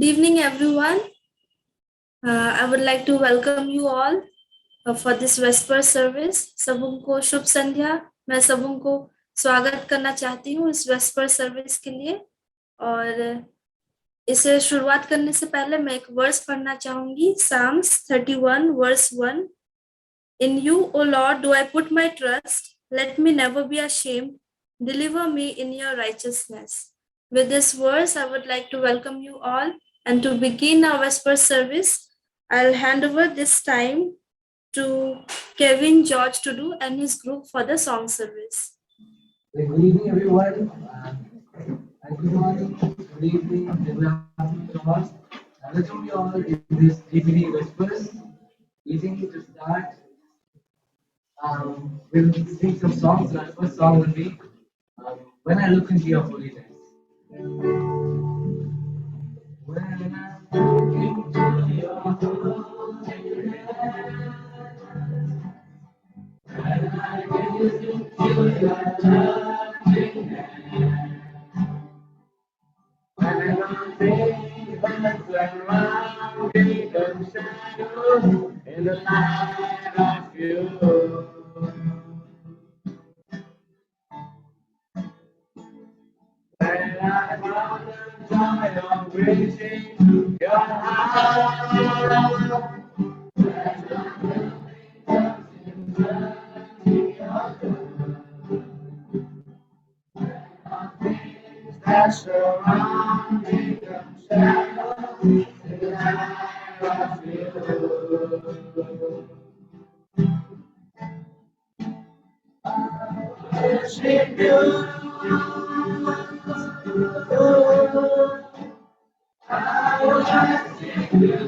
Good evening, everyone. I would like to welcome you all for this Vesper service. सबको शुभ संध्या. मैं सबको स्वागत करना चाहती हूँ इस वेस्पर सर्विस के लिए. और इसे शुरुआत करने से पहले मैं एक वर्स पढ़ना चाहूंगी. Psalms 31 verse 1. In you, O Lord, do I put my trust. Let me never be ashamed. Deliver me in your righteousness. With this verse, I would like to welcome you all. And to begin our Vesper service, I'll hand over this time to Kevin George Tudu and his group for the song service. Good evening, everyone. Good morning, good evening, good afternoon to all. Welcome you all in this evening whispers. Easy to start. We'll sing some songs. Our first song will be "When I Look into Your Holiness." When I look into Your holiness, and I gaze into Your touching hand. Whenever things around become shadows in the light of you. When I found the joy of reaching your heart, that surround become shadows in the light of you. Worship you. I worship you.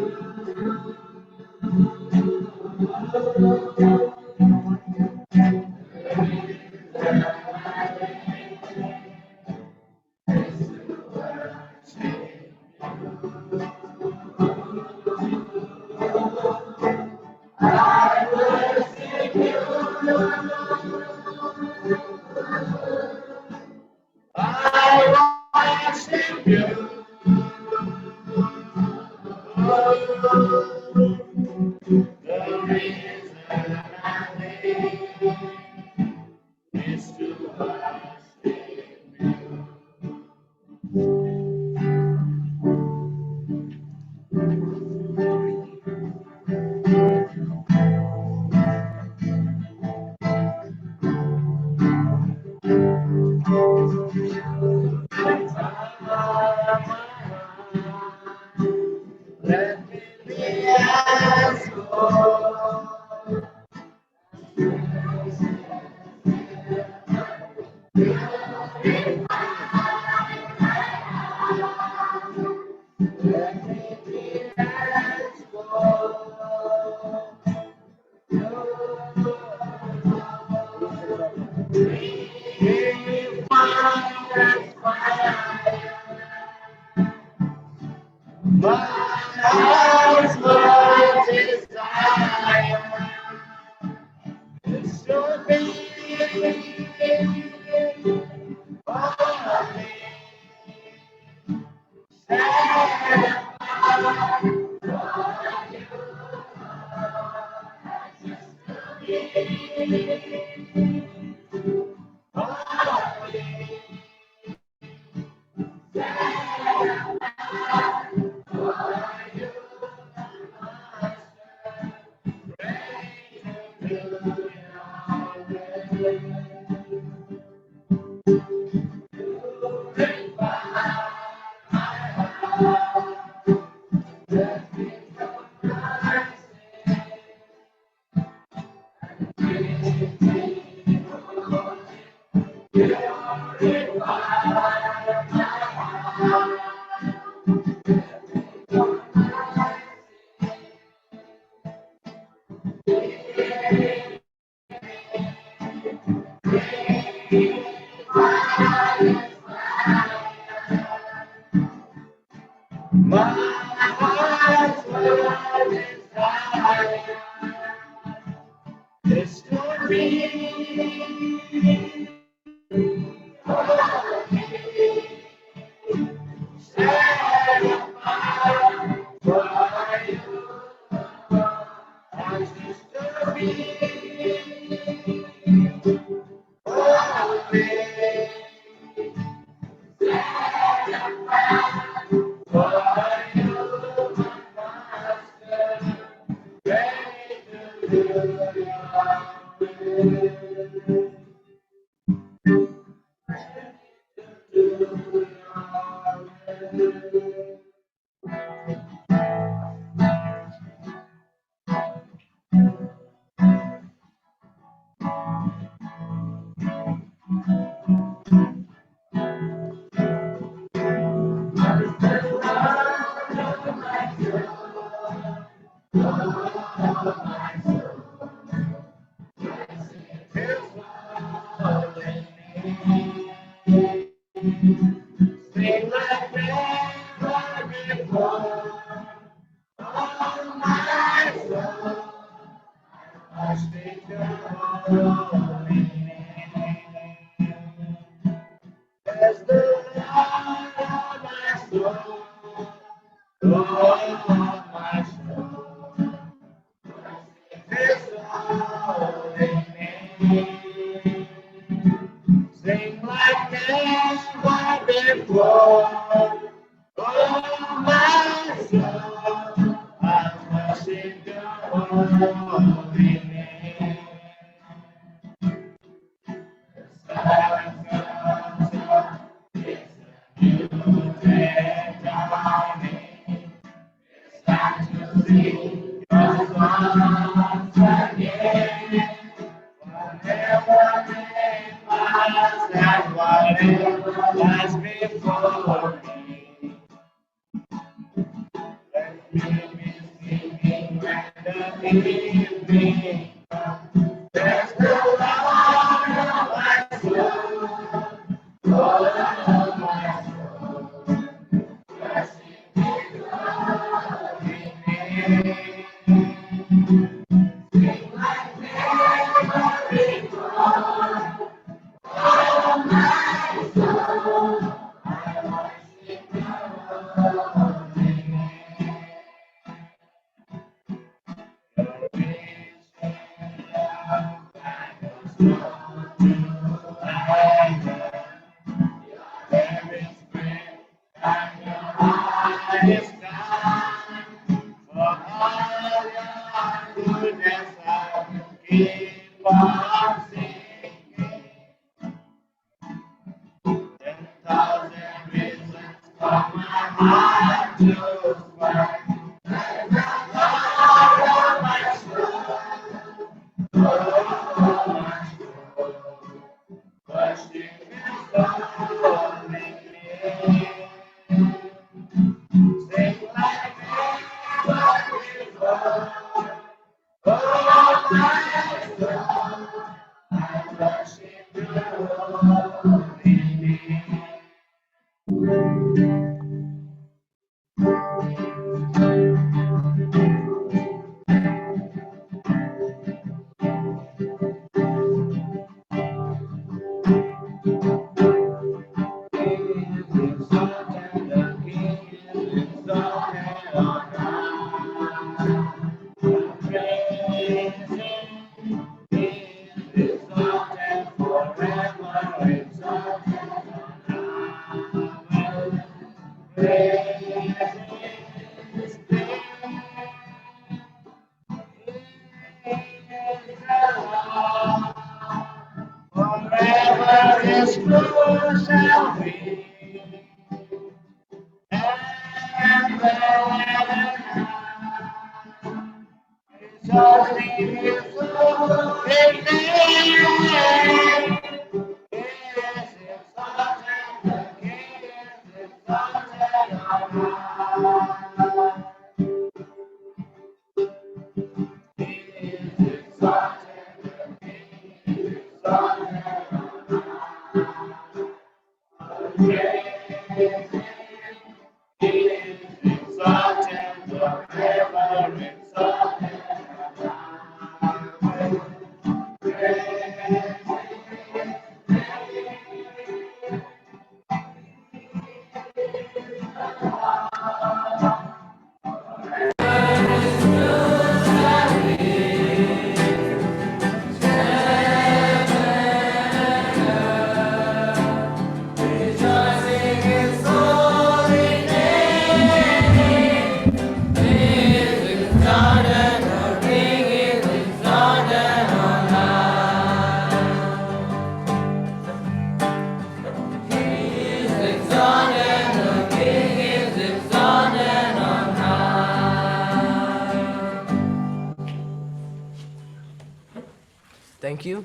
Thank you.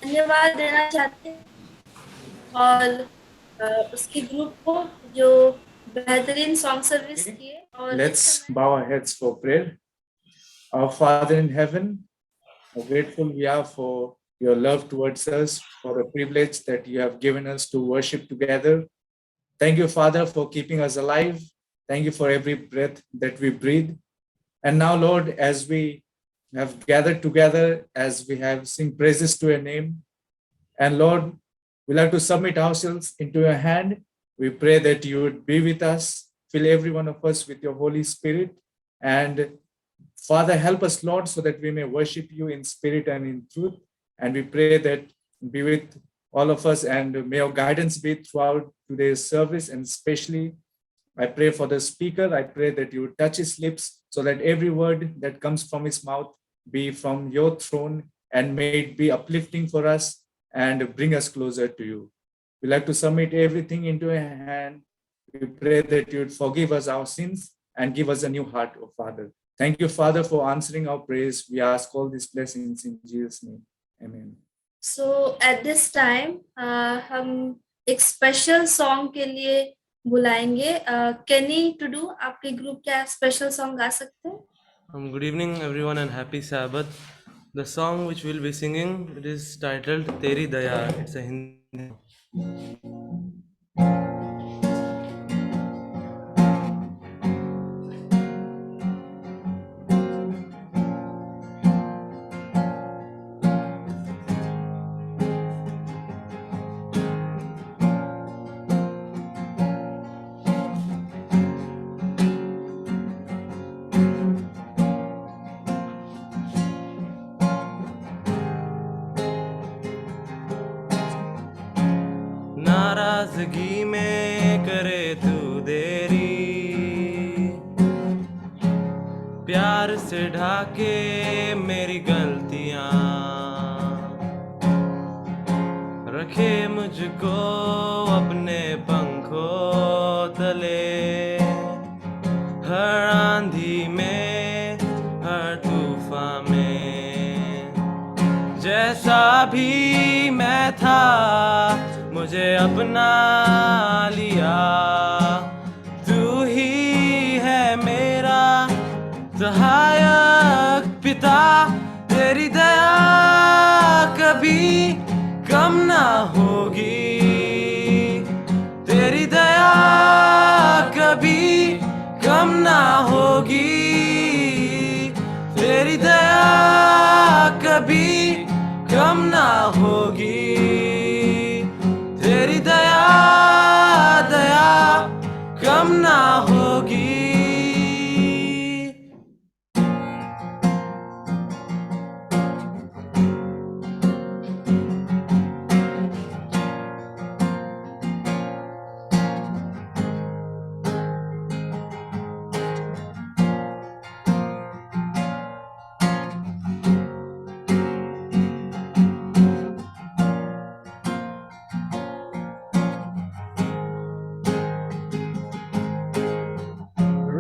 धन्यवाद देना चाहते हैं और उसके group को जो बेहतरीन song service किए और Let's bow our heads for prayer. Our Father in heaven, how grateful we are for your love towards us, for the privilege that you have given us to worship together. Thank you, Father, for keeping us alive. Thank you for every breath that we breathe. And now, Lord, as we have gathered together, as we have sing praises to your name, and Lord, we like to submit ourselves into your hand. We pray that you would be with us, fill every one of us with your Holy Spirit. And Father, help us, Lord, so that we may worship you in spirit and in truth. And we pray that be with all of us and may your guidance be throughout today's service. And especially, I pray for the speaker. I pray that you would touch his lips so that every word that comes from his mouth be from your throne and may it be uplifting for us and bring us closer to you. We like to submit everything into your hand. We pray that you would forgive us our sins and give us a new heart, oh Father. Thank you, Father, for answering our prayers. We ask all these blessings in Jesus' name. Amen. So at this time, हम एक special song के लिए बुलाएंगे केनी to do. आपके group क्या special song गा सकते हैं? Good evening, everyone, and happy Sabbath. The song which we'll be singing, it is titled Teri Daya. It's a Hindi. नाराजगी में करे तू देरी, प्यार से ढाके मेरी गलतियां, रखे मुझको अपने पंखों तले, हर आंधी में हर तूफान में, जैसा भी मैं था मुझे अपना लिया, तू ही है मेरा सहायक पिता, तेरी दया कभी कम ना होगी, तेरी दया कभी कम ना होगी, तेरी दया कभी कम ना होगी, तेरी दया दया कम ना होगी.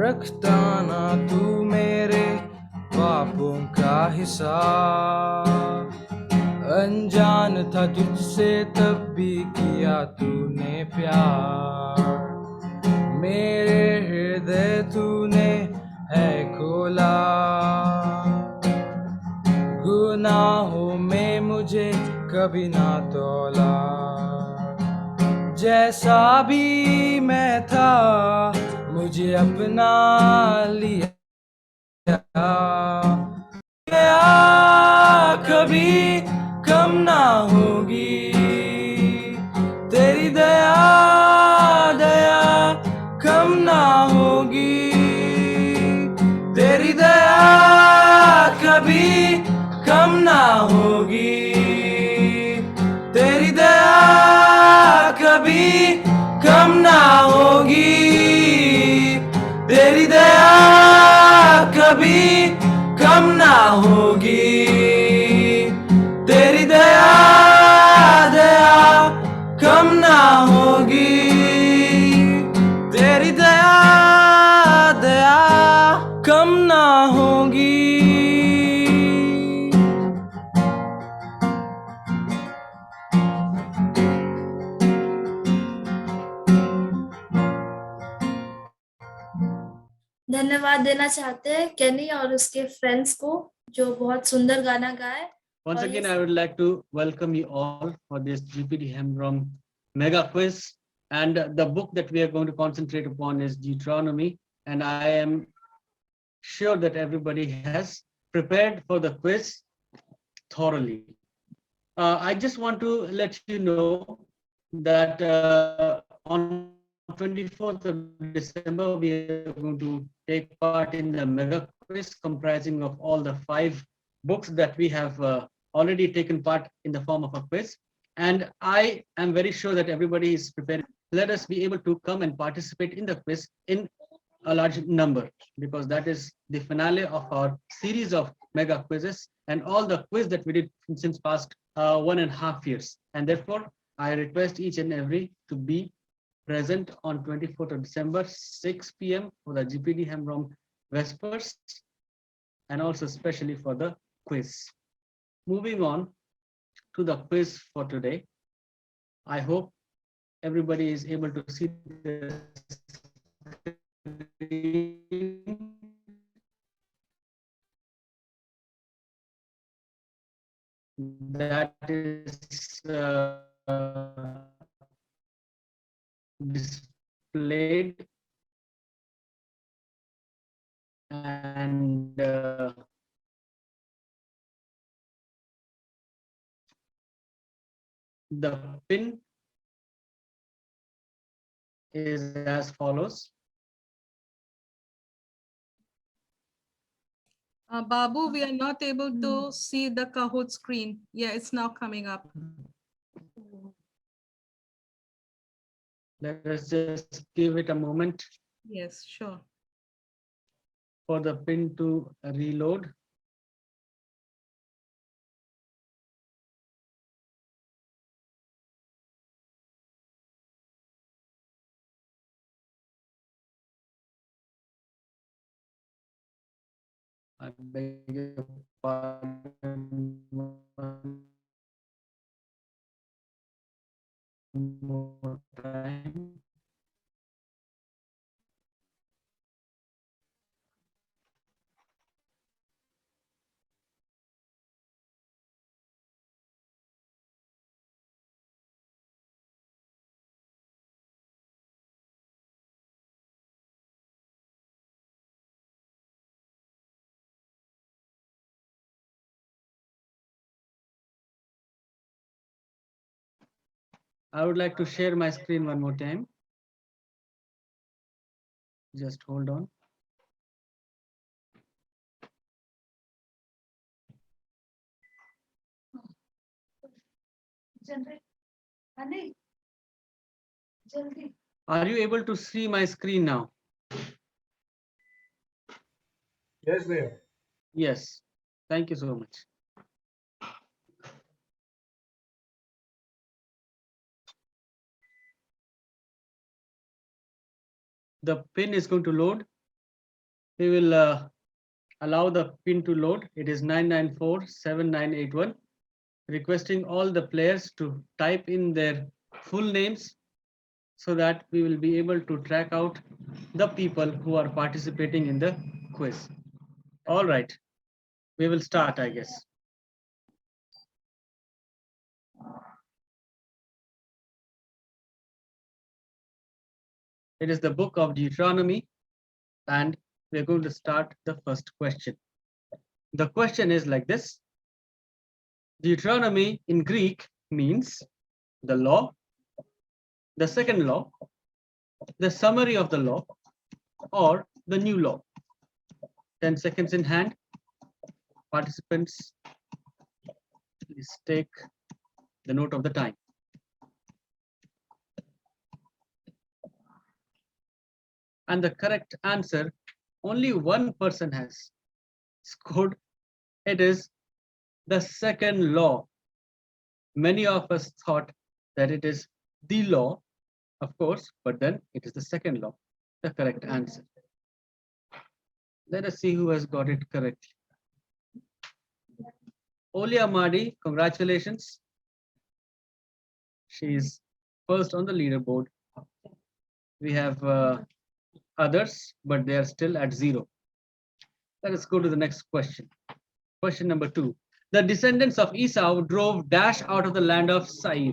रखता ना तू मेरे पापों का हिसाब, अनजान था तुझसे तब भी किया तूने प्यार, मेरे हृदय तूने है खोला, गुनाहों में मुझे कभी ना तौला, जैसा भी मैं था मुझे अपना लिया, दया कभी कम ना होगी, तेरी दया दया कम ना होगी, तेरी दया कभी कम ना होगी, तेरी दया कभी कम ना होगी, तेरी दया कभी कम ना होगी, तेरी दया दया कम ना होगी, तेरी दया दया कम ना होगी. धन्यवाद देना चाहते हैं केनी और उसके फ्रेंड्स को जो बहुत सुंदर गाना गाए. Once और again, ये I would like to welcome you all for this GPD Hemrom mega quiz. And the book that we are going to concentrate upon is Deuteronomy. And I am sure that everybody has prepared for the quiz thoroughly. I just want to let you know that on 24th of December, we are going to take part in the mega quiz comprising of all the 5 books that we have already taken part in the form of a quiz. And I am very sure that everybody is prepared. Let us be able to come and participate in the quiz in a large number, because that is the finale of our series of mega quizzes and all the quiz that we did since past 1.5 years. And therefore, I request each and every to be present on 24th of December, 6 p.m. for the GPD Hemrom Vespers, and also especially for the quiz. Moving on to the quiz for today. I hope everybody is able to see the screen. That is displayed, and the pin is as follows. Babu, we are not able to see the Kahoot screen. Yeah, it's now coming up. Let us just give it a moment Yes, sure. for the pin to reload. I beg your pardon. One more time. I would like to share my screen one more time. Just hold on. Are you able to see my screen now? Yes, Bhaiya. Yes. Thank you so much. The pin is going to load. We will allow the pin to load. It is 9947981. Requesting all the players to type in their full names so that we will be able to track out the people who are participating in the quiz. All right, we will start, I guess. It is the book of Deuteronomy, and we're going to start the first question. The question is like this. Deuteronomy in Greek means the law, the second law, the summary of the law, or the new law. 10 seconds in hand. Participants, please take the note of the time. And the correct answer, only one person has scored. It is the second law. Many of us thought that it is the law, of course, but then it is the second law, the correct answer. Let us see who has got it correctly. Olia Madi, congratulations. She is first on the leaderboard. We have others, but they are still at 0. Let us go to the next question. Question number 2. The descendants of Esau drove Dash out of the land of Seir.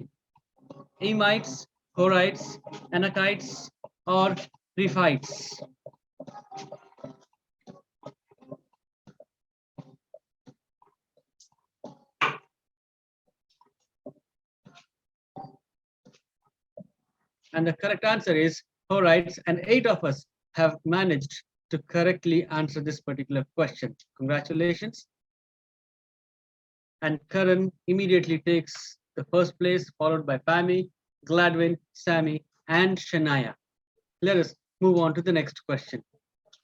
Emites, Horites, Anakites, or Rephites? And the correct answer is Horites, and 8 of us have managed to correctly answer this particular question. Congratulations. And Karan immediately takes the first place, followed by Pammy, Gladwin, Sammy, and Shania. Let us move on to the next question.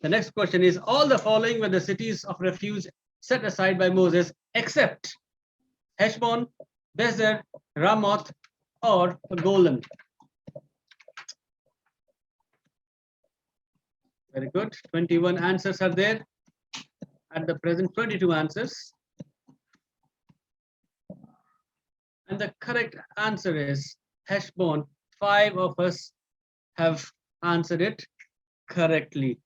The next question is, all the following were the cities of refuge set aside by Moses, except Heshbon, Bezer, Ramoth, or Golan. Very good. 21 answers are there. At the present, 22 answers. And the correct answer is Heshbon. 5 of us have answered it correctly.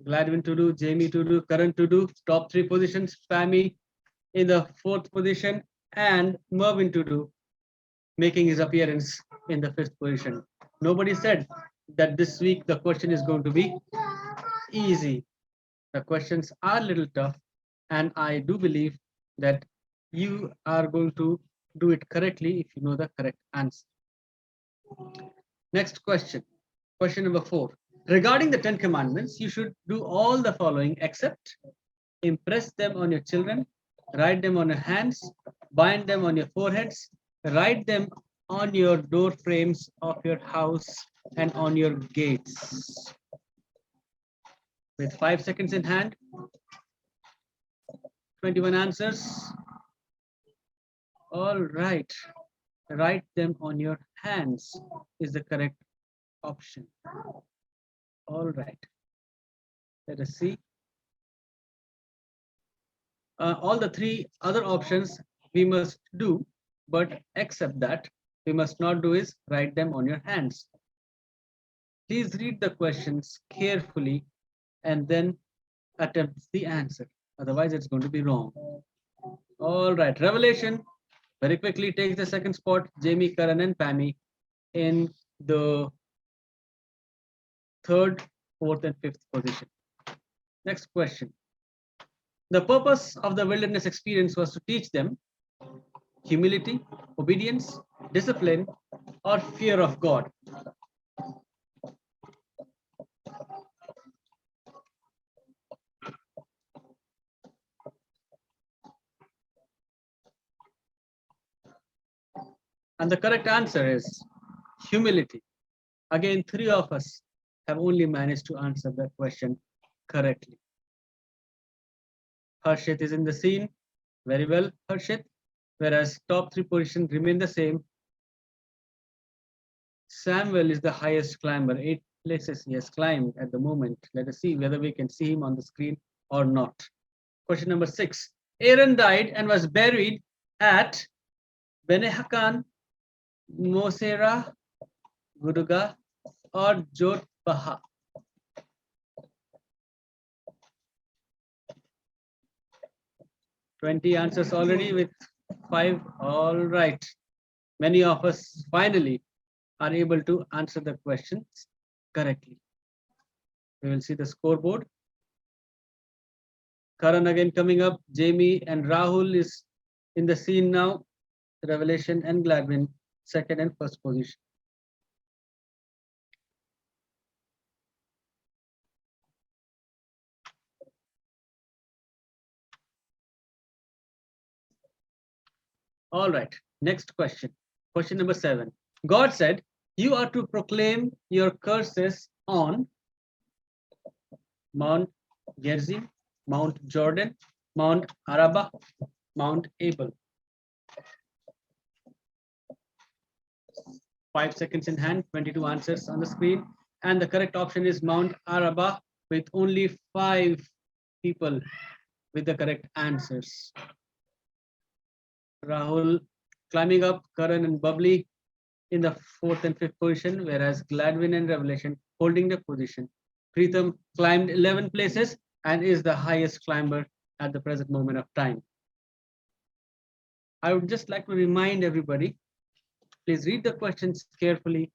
Gladwin to do, Jamie to do, Karan to do, top 3 positions, Pammy in the 4th position, and Mervin to do, making his appearance in the 5th position. Nobody said that this week the question is going to be easy. The questions are a little tough, and I do believe that you are going to do it correctly if you know the correct answer. Next question. Question number 4. Regarding the 10 commandments, you should do all the following except impress them on your children, write them on your hands, bind them on your foreheads, write them on your door frames of your house and on your gates. With 5 seconds in hand, 21 answers. All right. Write them on your hands is the correct option. All right. Let us see. All the 3 other options we must do, but except that we must not do is write them on your hands. Please read the questions carefully and then attempt the answer. Otherwise, it's going to be wrong. All right. Revelation very quickly takes the 2nd spot. Jamie, Karan, and Pammy in the 3rd, 4th, and 5th position. Next question. The purpose of the wilderness experience was to teach them humility, obedience, discipline, or fear of God. And the correct answer is humility. Again, 3 of us have only managed to answer that question correctly. Harshit is in the scene. Very well, Harshit. Whereas top 3 positions remain the same. Samuel is the highest climber. 8 places he has climbed at the moment. Let us see whether we can see him on the screen or not. Question number 6. Aaron died and was buried at Benehakan, Mosera, Guduga, or Jotbaha. Twenty answers already with 5. All right. Many of us finally are able to answer the questions correctly. We will see the scoreboard. Karan again coming up. Jamie and Rahul is in the scene now. Revelation and Gladwin, 2nd and 1st position. All right, next question. Question number 7. God said, you are to proclaim your curses on Mount Gerizim, Mount Jordan, Mount Arabah, Mount Abel. 5 seconds in hand, 22 answers on the screen. And the correct option is Mount Arabah, with only 5 people with the correct answers. Rahul climbing up, Karan and Bubbly in the 4th and 5th position, whereas Gladwin and Revelation holding the position. Preetham climbed 11 places and is the highest climber at the present moment of time. I would just like to remind everybody, please read the questions carefully,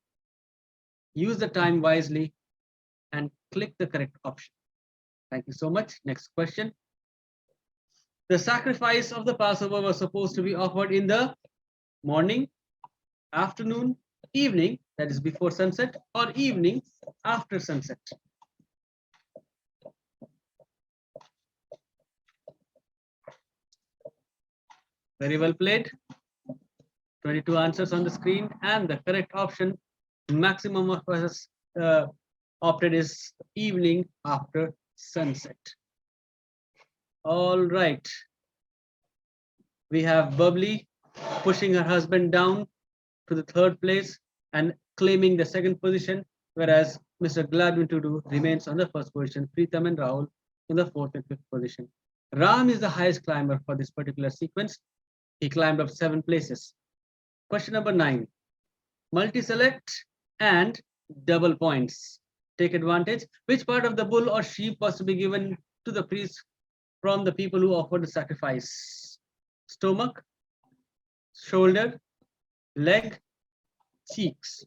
use the time wisely, and click the correct option. Thank you so much. Next question. The sacrifice of the Passover was supposed to be offered in the morning, afternoon, evening, that is before sunset, or evening after sunset. Very well played. 22 answers on the screen, and the correct option, maximum of us opted, is evening after sunset. All right. We have Bubbly pushing her husband down to the 3rd place and claiming the 2nd position, whereas Mr. Gladwin Tudu remains on the 1st position, Preetham and Rahul in the 4th and 5th position. Ram is the highest climber for this particular sequence. He climbed up 7 places. Question number 9. Multi-select and double points. Take advantage. Which part of the bull or sheep was to be given to the priest from the people who offered the sacrifice? Stomach, shoulder, leg, cheeks.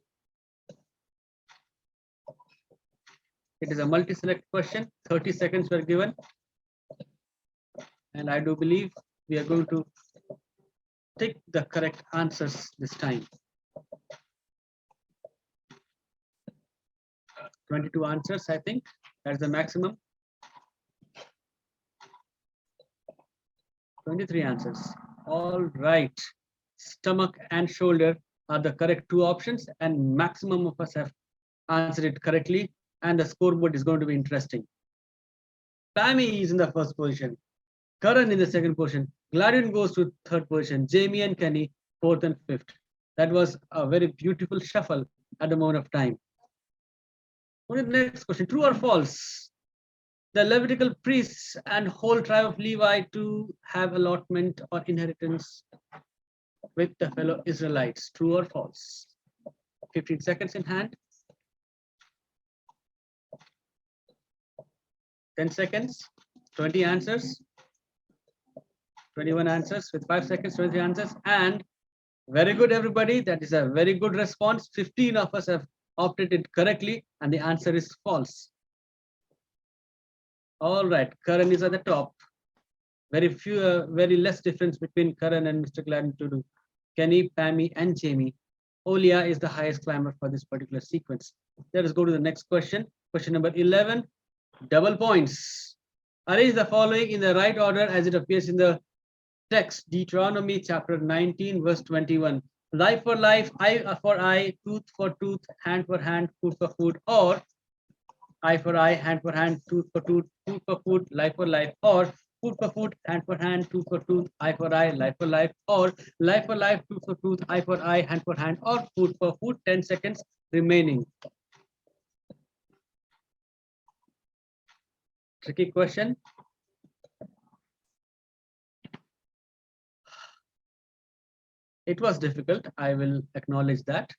It is a multi-select question. 30 seconds were given. And I do believe we are going to take the correct answers this time. 22 answers, I think. That's the maximum. 23 answers. All right. Stomach and shoulder are the correct 2 options, and maximum of us have answered it correctly, and the scoreboard is going to be interesting. Pammy is in the 1st position. Karan in the 2nd position. Gladwin goes to 3rd position. Jamie and Kenny 4th and 5th. That was a very beautiful shuffle at the moment of time. On the next question, true or false? The Levitical priests and whole tribe of Levi to have allotment or inheritance with the fellow Israelites. True or false? 15 seconds in hand. 10 seconds. 20 answers. 21 answers with 5 seconds, 23 answers. And very good, everybody. That is a very good response. 15 of us have opted it correctly, and the answer is false. All right, Karan is at the top. Very less difference between Karan and Mr. Gladwin Tudu. Kenny, Pammy, and Jamie. Olia is the highest climber for this particular sequence. Let us go to the next question. Question number 11, double points. Arrange the following in the right order as it appears in the text. Deuteronomy chapter 19, verse 21. Life for life, eye for eye, tooth for tooth, hand for hand, food for food, or eye for eye, hand for hand, tooth for tooth, food for food, life for life, or food for food, hand for hand, tooth for tooth, eye for eye, life for life, or life for life, tooth for tooth, eye for eye, hand for hand, or food for food. 10 seconds remaining. Tricky question. It was difficult, I will acknowledge that.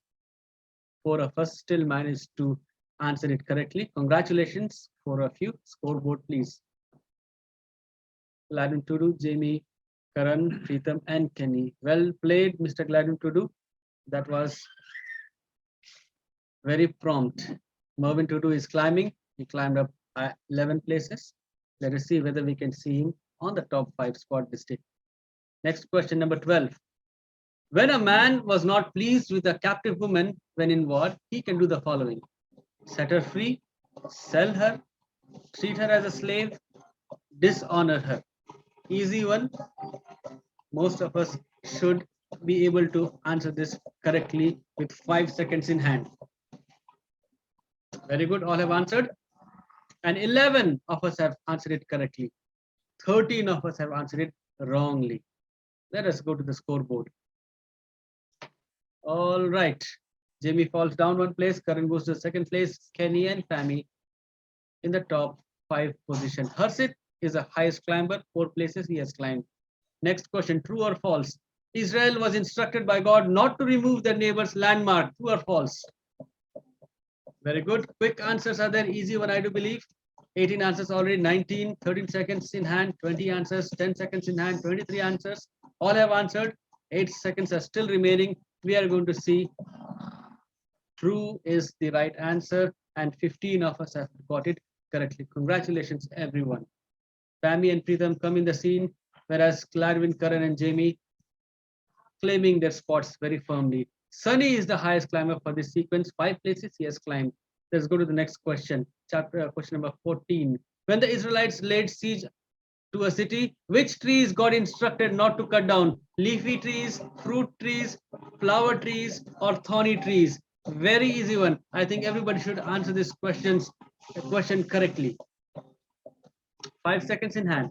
4 of us still managed to answer it correctly. Congratulations, 4 of you. Scoreboard, please. Gladwin Tudu, Jamie, Karan, Preetham, and Kenny. Well played, Mr. Gladwin Tudu. That was very prompt. Mervyn Tudu is climbing. He climbed up 11 places. Let us see whether we can see him on the top 5 spot this day. Next question, number 12. When a man was not pleased with a captive woman when in war, he can do the following: set her free, sell her, treat her as a slave, dishonor her. Easy one. Most of us should be able to answer this correctly with 5 seconds in hand. Very good, all have answered. And 11 of us have answered it correctly. 13 of us have answered it wrongly. Let us go to the scoreboard. All right. Jamie falls down 1 place. Karan goes to the 2nd place. Kenny and Pammy in the top 5 position. Harsit is the highest climber. 4 places he has climbed. Next question, true or false? Israel was instructed by God not to remove their neighbor's landmark. True or false? Very good. Quick answers are there. Easy one, I do believe. 18 answers already. 19, 13 seconds in hand. 20 answers. 10 seconds in hand. 23 answers. All have answered. 8 seconds are still remaining. We are going to see true is the right answer, and 15 of us have got it correctly. Congratulations, everyone. Pammy and Pritham come in the scene, whereas Gladwin, Karan, and Jamie claiming their spots very firmly. Sunny is the highest climber for this sequence. 5 places he has climbed. Let's go to the next question. Question number 14. When the Israelites laid siege to a city, which trees got instructed not to cut down? Leafy trees, fruit trees, flower trees, or thorny trees? Very easy one. I think everybody should answer this question correctly. 5 seconds in hand.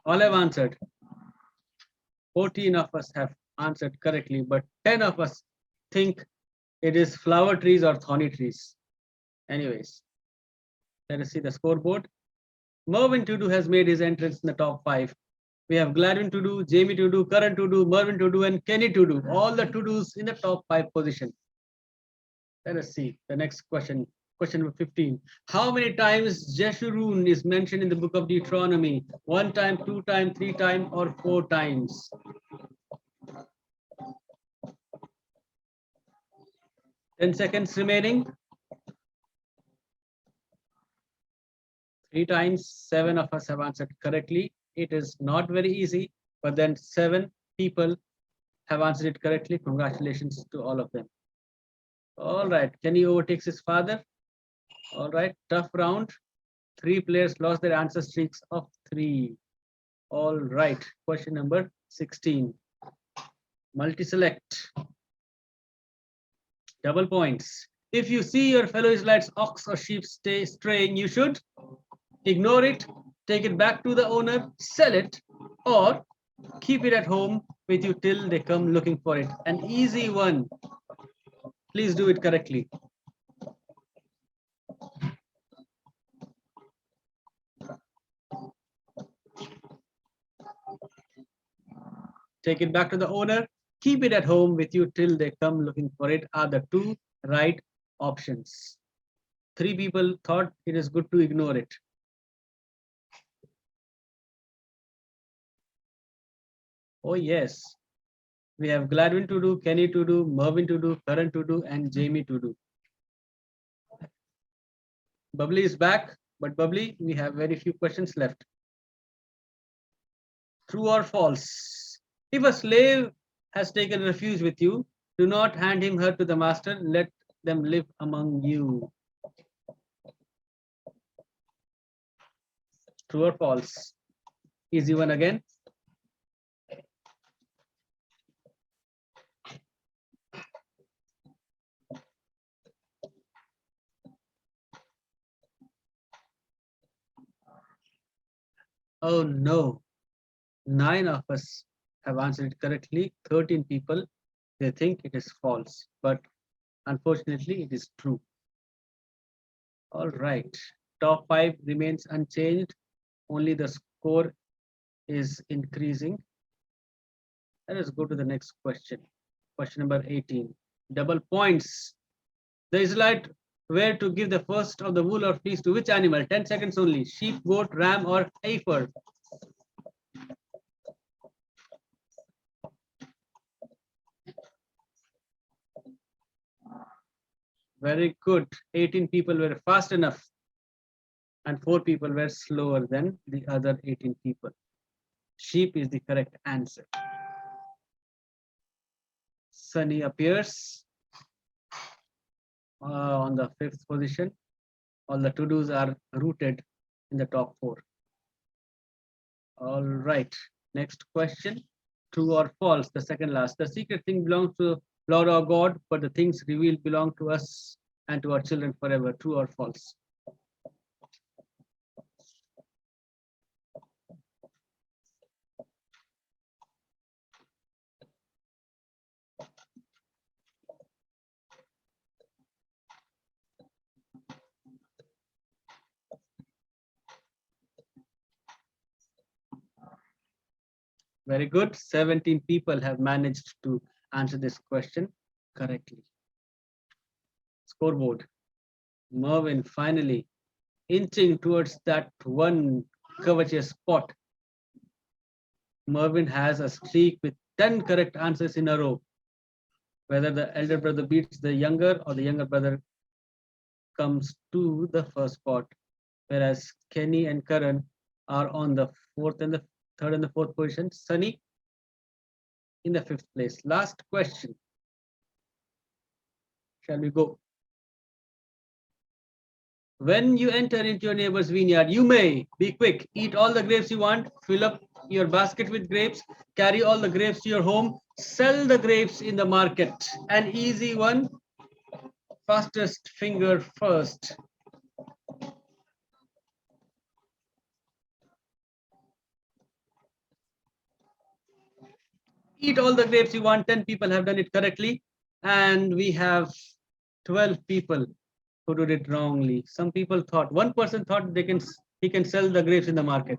All have answered. 14 of us have answered correctly, but 10 of us think it is flower trees or thorny trees. Anyways, let us see the scoreboard. Mervyn Tudu has made his entrance in the top 5. We have Gladwin Tudu, Jamie Tudu, Karan Tudu, Mervyn Tudu, and Kenny Tudu. All the Tudus in the top 5 position. Let us see the next question. Question number 15. How many times Jeshurun is mentioned in the book of Deuteronomy? 1 time, 2 time, 3 time, or 4 times? Ten seconds remaining. 3 times. 7 of us have answered correctly. It is not very easy, but then 7 people have answered it correctly. Congratulations to all of them. All right, Kenny overtakes his father. All right, tough round. 3 players lost their answer streaks of 3. All right, question number 16. Multi-select. Double points. If you see your fellow Israelites ox or sheep straying, you should ignore it, take it back to the owner, sell it, or keep it at home with you till they come looking for it. An easy one. Please do it correctly. Take it back to the owner, keep it at home with you till they come looking for it are the 2 right options. 3 people thought it is good to ignore it. Oh yes, we have Gladwin to do, Kenny to do, Mervyn to do, Karan to do, and Jamie to do. Bubbly is back, but Bubbly, we have very few questions left. True or false? If a slave has taken refuge with you, do not hand him her to the master, let them live among you. True or false? Easy one again. Oh no, 9 of us have answered it correctly. 13 people, they think it is false, but unfortunately it is true. All right, top 5 remains unchanged. Only the score is increasing. Let us go to the next question. Question number 18. Double points. The Israelite were to give the first of the wool or fleece to which animal? 10 seconds only. Sheep, goat, ram, or heifer? Very good. 18 people were fast enough, and 4 people were slower than the other 18 people. Sheep is the correct answer. Sunny appears on the 5th position. All the to-dos are rooted in the top 4. All right, next question. True or false? The second last. The secret thing belongs to Lord our God, but the things revealed belong to us and to our children forever. True or false? Very good. 17 people have managed to answer this question correctly. Scoreboard. Mervin finally inching towards that one covetous spot. Mervin has a streak with 10 correct answers in a row. Whether the elder brother beats the younger or the younger brother comes to the first spot, whereas Kenny and Karan are on the fourth and the third and the fourth position. Sunny in the fifth place. Last question. Shall we go? When you enter into your neighbor's vineyard, you may be quick, eat all the grapes you want, fill up your basket with grapes, carry all the grapes to your home, sell the grapes in the market. An easy one. Fastest finger first. Eat all the grapes you want. 10 people have done it correctly. And we have 12 people who did it wrongly. Some people thought, one person thought he can sell the grapes in the market.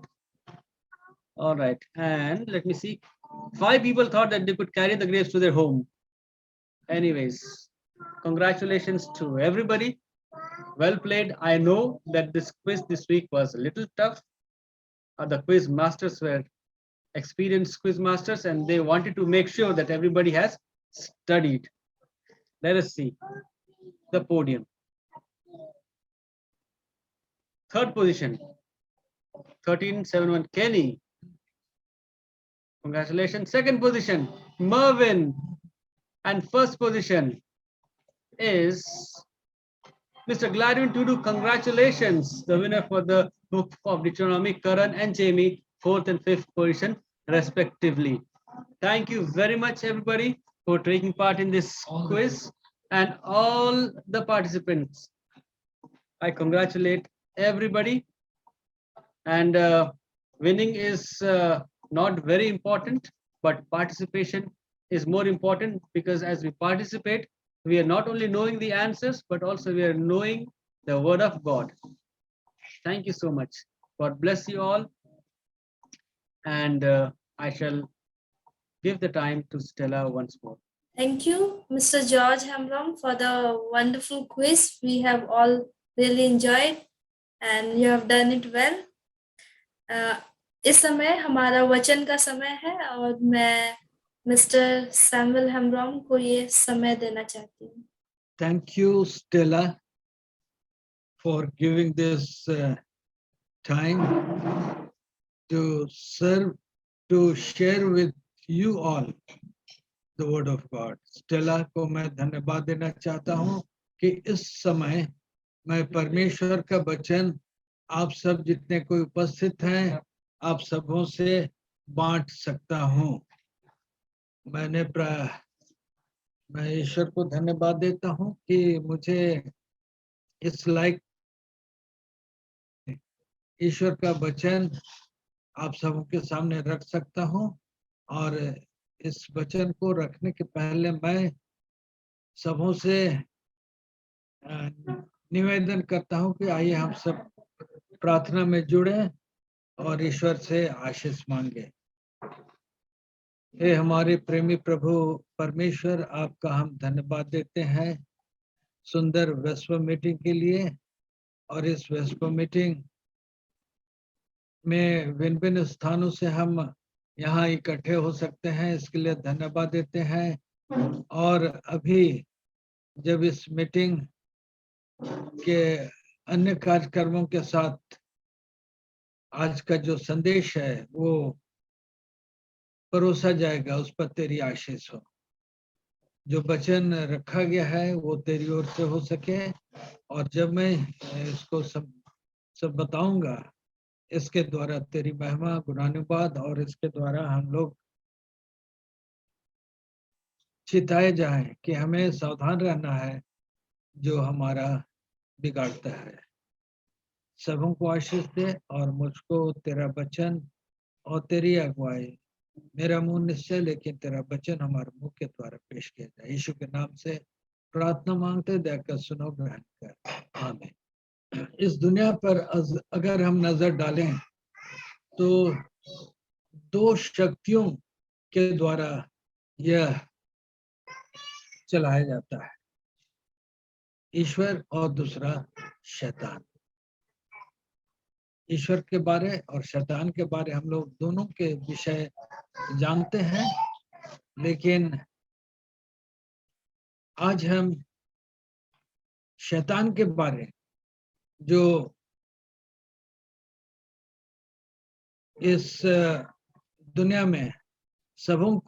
All right. And let me see. 5 people thought that they could carry the grapes to their home. Anyways, congratulations to everybody. Well played. I know that this quiz this week was a little tough. The quiz masters were experienced quiz masters and they wanted to make sure that everybody has studied. Let us see the podium. Third position, 1371 Kenny. Congratulations. Second position, Mervin. And first position is Mr. Gladwin Tudu. Congratulations, the winner for the book of Deuteronomy, Karan and Jamie, fourth and fifth position, respectively. Thank you very much, everybody, for taking part in this quiz and all the participants. I congratulate everybody. And winning is not very important, but participation is more important, because as we participate, we are not only knowing the answers, but also we are knowing the word of God. Thank you so much. God bless you all. And I shall give the time to Stella once more. Thank you, Mr. George Hamram, for the wonderful quiz. We have all really enjoyed and you have done it well. इस समय हमारा वचन का समय है और मैं mister Samuel हेम्ब्रॉम को ये समय देना चाहती हूँ. Thank you, Stella, for giving this time to serve, to share with you all the word of God. Stella को मैं धन्यवाद देना चाहता हूँ कि इस समय मैं परमेश्वर का वचन आप सब जितने कोई उपस्थित हैं आप सबों से बांट सकता हूँ. मैं ईश्वर को धन्यवाद देता हूँ कि मुझे इस लायक ईश्वर का वचन आप सबों के सामने रख सकता हूँ. और इस वचन को रखने के पहले मैं सबों से निवेदन करता हूँ कि आइए हम सब प्रार्थना में जुड़े और ईश्वर से आशीष मांगे. हे हमारे प्रेमी प्रभु परमेश्वर, आपका हम धन्यवाद देते हैं सुंदर वेस्पर मीटिंग के लिए. और इस वेस्पर मीटिंग में भिन्न भिन्न स्थानों से हम यहाँ इकट्ठे हो सकते हैं, इसके लिए धन्यवाद देते हैं. और अभी जब इस मीटिंग के अन्य कार्यक्रमों के साथ आज का जो संदेश है वो परोसा जाएगा, उस पर तेरी आशीष हो. जो वचन रखा गया है वो तेरी ओर से हो सके. और जब मैं इसको सब बताऊंगा, इसके द्वारा तेरी महिमा गुणानुवाद और इसके द्वारा हम लोग चिताए जाएं कि हमें सावधान रहना है जो हमारा बिगाड़ता है. सबों को आशीष दे और मुझको तेरा वचन और तेरी अगुवाई, मेरा मुंह निश्चय लेकिन तेरा वचन हमारे मुंह के द्वारा पेश किया जाए. यीशु के नाम से प्रार्थना मांगते, देकर सुनो, ग्रहण कर. आमीन. इस दुनिया पर अगर हम नजर डालें तो दो शक्तियों के द्वारा यह चलाया जाता है, ईश्वर और दूसरा शैतान। ईश्वर के बारे और शैतान के बारे हम लोग दोनों के विषय जानते हैं, लेकिन आज हम शैतान के बारे, जो इस दुनिया में सबों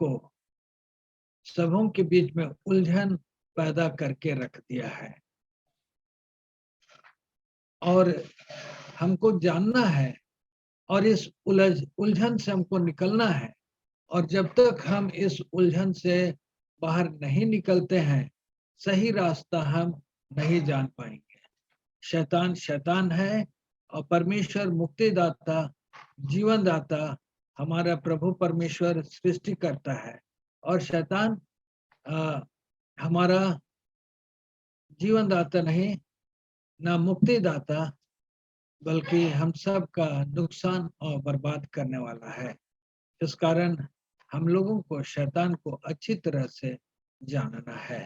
के बीच में उलझन पैदा करके रख दिया है, और हमको जानना है और इस उलझन से हमको निकलना है। और जब तक हम इस उलझन से बाहर नहीं निकलते हैं, सही रास्ता हम नहीं जान पाएंगे। शैतान शैतान है और परमेश्वर मुक्तिदाता, जीवन दाता, हमारा प्रभु परमेश्वर सृष्टि करता है, और शैतान हमारा जीवन दाता नहीं, ना मुक्तिदाता, बल्कि हम सब का नुकसान और बर्बाद करने वाला है। इस कारण हम लोगों को शैतान को अच्छी तरह से जानना है।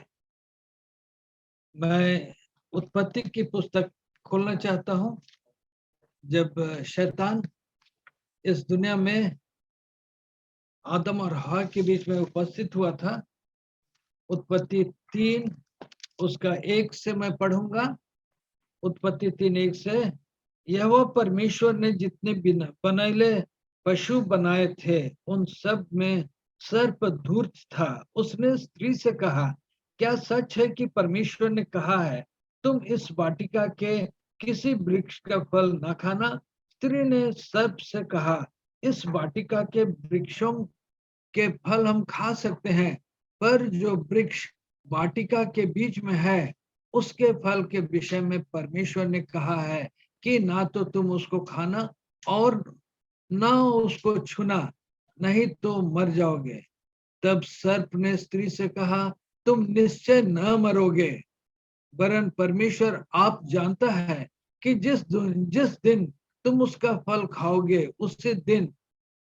मैं उत्पत्ति की पुस्तक खोलना चाहता हूं। जब शैतान इस दुनिया में आदम और हवा के बीच में उपस्थित हुआ था, उत्पत्ति 3 उसका 1 से मैं पढ़ूंगा। उत्पत्ति 3:1 से, यहोवा परमेश्वर ने जितने बनैले पशु बनाए थे उन सब में सर्प धूर्त था। उसने स्त्री से कहा, क्या सच है कि परमेश्वर ने कहा है तुम इस वाटिका के किसी वृक्ष का फल न खाना? स्त्री ने सर्प से कहा, इस वाटिका के वृक्षों के फल हम खा सकते हैं, पर जो वृक्ष वाटिका के बीच में है उसके फल के विषय में परमेश्वर ने कहा है कि ना तो तुम उसको खाना और ना उसको छूना, नहीं तो मर जाओगे। तब सर्प ने स्त्री से कहा, तुम निश्चय न मरोगे, वरन परमेश्वर आप जानता है कि जिस दिन तुम उसका फल खाओगे उसी दिन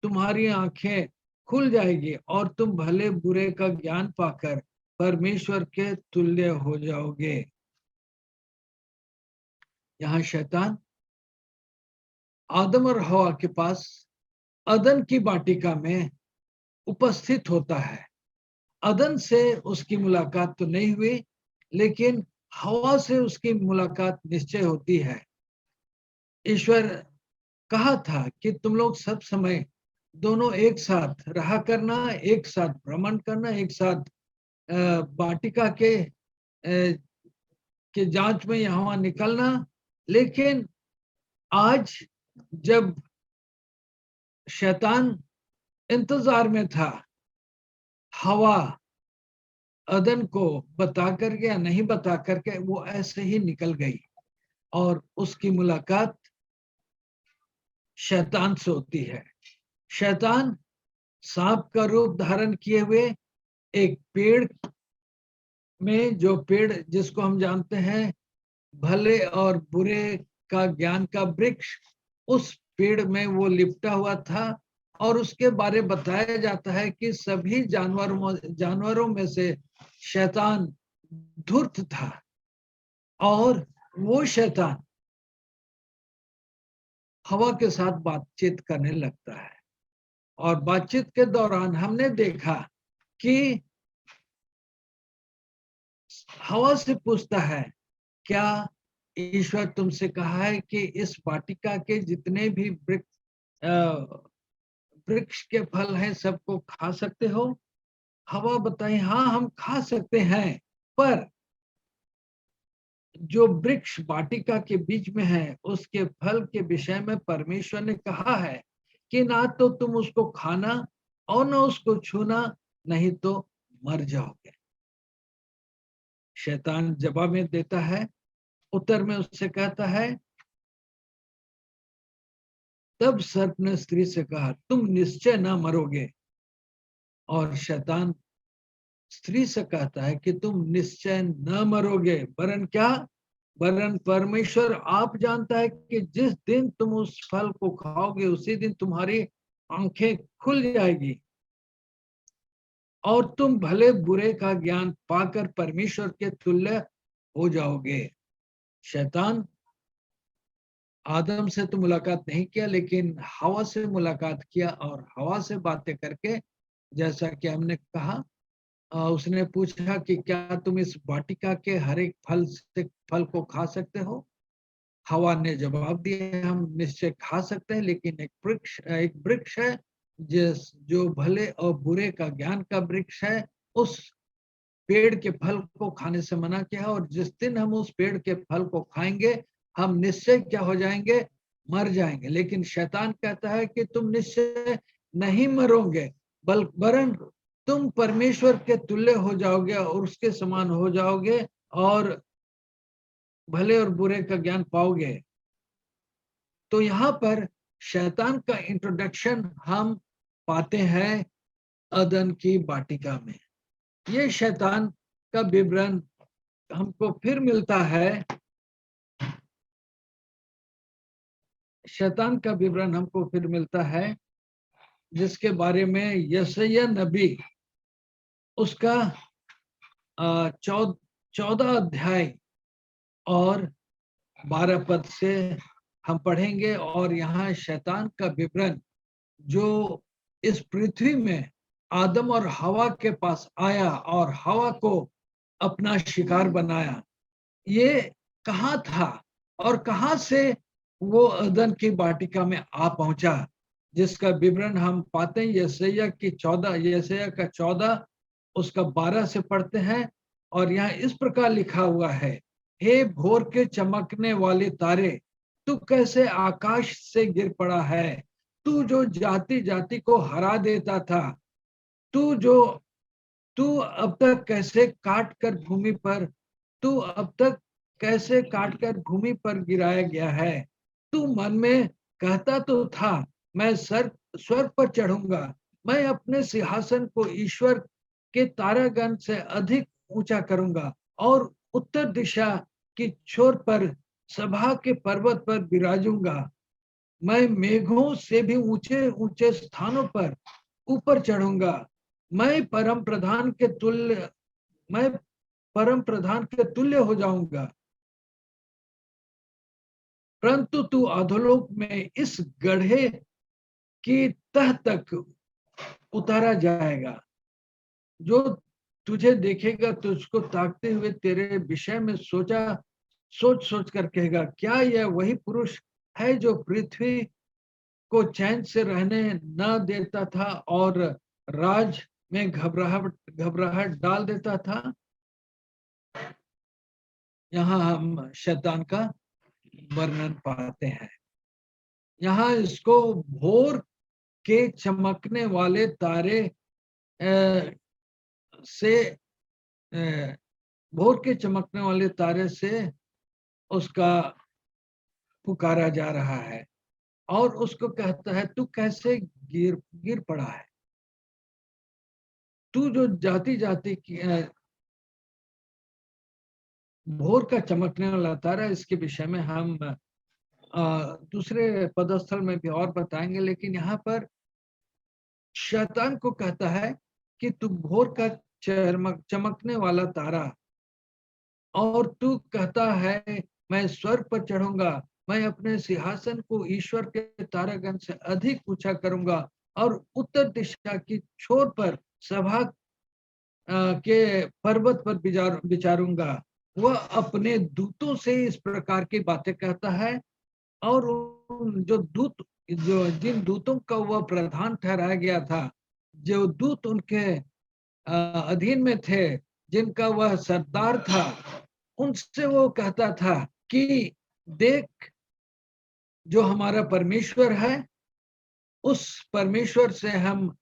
तुम्हारी आंखें खुल जाएगी और तुम भले बुरे का ज्ञान पाकर परमेश्वर के तुल्य हो जाओगे। यहाँ शैतान आदम और हवा के पास अदन की वाटिका में उपस्थित होता है। अदन से उसकी मुलाकात तो नहीं हुई, लेकिन हवा से उसकी मुलाकात निश्चय होती है। ईश्वर कहा था कि तुम लोग सब समय दोनों एक साथ रहा करना, एक साथ भ्रमण करना, एक साथ वाटिका के जांच में यहाँ निकलना। लेकिन आज जब शैतान इंतजार में था, हवा अदन को बता करके या नहीं बता करके वो ऐसे ही निकल गई, और उसकी मुलाकात शैतान से होती है। शैतान सांप का रूप धारण किए हुए एक पेड़ में, जो पेड़ जिसको हम जानते हैं भले और बुरे का ज्ञान का वृक्ष, उस पेड़ में वो लिपटा हुआ था, और उसके बारे बताया जाता है कि सभी जानवरों में से शैतान धूर्त था, और वो शैतान हवा के साथ बातचीत करने लगता है। और बातचीत के दौरान हमने देखा कि हवा से पूछता है, क्या ईश्वर तुमसे कहा है कि इस वाटिका के जितने भी वृक्ष के फल हैं सबको खा सकते हो? हवा बताई, हाँ हम खा सकते हैं, पर जो वृक्ष वाटिका के बीच में है उसके फल के विषय में परमेश्वर ने कहा है कि ना तो तुम उसको खाना और ना उसको छूना, नहीं तो मर जाओगे। शैतान जवाब में देता है, उत्तर में उससे कहता है, तब सर्प ने स्त्री से कहा, तुम निश्चय ना मरोगे। और शैतान स्त्री से कहता है कि तुम निश्चय न मरोगे, वरन क्या? वरन परमेश्वर आप जानता है कि जिस दिन तुम उस फल को खाओगे उसी दिन तुम्हारी आंखें खुल जाएगी और तुम भले बुरे का ज्ञान पाकर परमेश्वर के तुल्य हो जाओगे। शैतान आदम से तो मुलाकात नहीं किया, लेकिन हवा से मुलाकात किया और हवा से बातें करके, जैसा कि हमने कहा, उसने पूछा कि क्या तुम इस वाटिका के हर एक फल को खा सकते हो? हवा ने जवाब दिया, हम निश्चय खा सकते हैं, लेकिन एक वृक्ष है जो भले और बुरे का ज्ञान का वृक्ष है, उस पेड़ के फल को खाने से मना किया। और जिस दिन हम उस पेड़ के फल को खाएंगे, हम निश्चय क्या हो जाएंगे? मर जाएंगे। लेकिन शैतान कहता है कि तुम निश्चय नहीं मरोगे, वरन तुम परमेश्वर के तुल्य हो जाओगे और उसके समान हो जाओगे और भले और बुरे का ज्ञान पाओगे। तो यहाँ पर शैतान का इंट्रोडक्शन हम पाते हैं अदन की वाटिका में। ये शैतान का विवरण हमको फिर मिलता है, शैतान का विवरण हमको फिर मिलता है, जिसके बारे में यशायाह नबी उसका 14 अध्याय और 12 पद से हम पढ़ेंगे। और यहाँ शैतान का विवरण जो इस पृथ्वी में आदम और हवा के पास आया और हवा को अपना शिकार बनाया, ये कहाँ था और कहाँ से वो अदन की वाटिका में आ पहुंचा, जिसका विवरण हम पाते हैं यशायाह का 14 उसका 12 से पढ़ते हैं। और यहाँ इस प्रकार लिखा हुआ है, हे भोर के चमकने वाले तारे, तू कैसे आकाश से गिर पड़ा है, तू जो जाति जाति को हरा देता था, तू अब तक कैसे काट कर भूमि पर गिराया गया है। तू मन में कहता तो था, मैं स्वर्ग पर चढ़ूंगा, मैं अपने सिंहासन को ईश्वर के तारागण से अधिक ऊंचा करूंगा और उत्तर दिशा की छोर पर सभा के पर्वत पर विराजूंगा। मैं मेघों से भी ऊंचे ऊंचे स्थानों पर ऊपर चढ़ूंगा। मैं परम प्रधान के तुल्य हो जाऊंगा। परंतु तू अधोलोक में इस गड्ढे की तह तक उतारा जाएगा। जो तुझे देखेगा तुझको ताकते हुए तेरे विषय में सोच कर कहेगा, क्या यह वही पुरुष है जो पृथ्वी को चैन से रहने न देता था और राज में घबराहट डाल देता था? यहाँ हम शैतान का वर्णन पाते हैं। यहाँ इसको भोर के चमकने वाले तारे से उसका पुकारा जा रहा है और उसको कहता है, तू कैसे गिर पड़ा है, तू जो जाति जाति की भोर का चमकने वाला तारा। इसके विषय में हम दूसरे पदस्थल में भी और बताएंगे, लेकिन यहाँ पर शैतान को कहता है कि तू भोर का चमकने वाला तारा, और तू कहता है मैं स्वर्ग पर चढ़ूंगा, मैं अपने सिंहासन को ईश्वर के तारागण से अधिक ऊंचा करूंगा और उत्तर दिशा की छोर पर सभा के पर्वत पर विचारूंगा। वह अपने दूतों से इस प्रकार की बातें कहता है और जिन दूतों का वह प्रधान ठहराया गया था, जो दूत उनके अधीन में थे, जिनका वह सरदार था, उनसे वो कहता था कि देख, जो हमारा परमेश्वर है, उस परमेश्वर से हम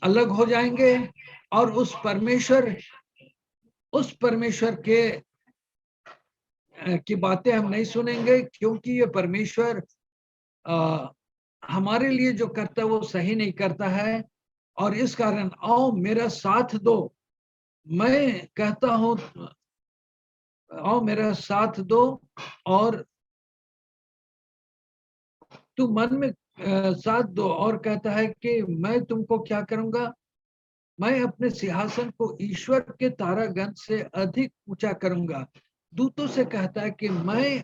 अलग हो जाएंगे और उस परमेश्वर की बातें हम नहीं सुनेंगे, क्योंकि ये परमेश्वर हमारे लिए जो करता है वो सही नहीं करता है। और इस कारण आओ मेरा साथ दो, मैं कहता हूं आओ मेरा साथ दो, और तू मन में 7 2 और कहता है कि मैं तुमको क्या करूंगा, मैं अपने सिंहासन को ईश्वर के तारागण से अधिक ऊंचा करूंगा। दूतों से कहता है कि मैं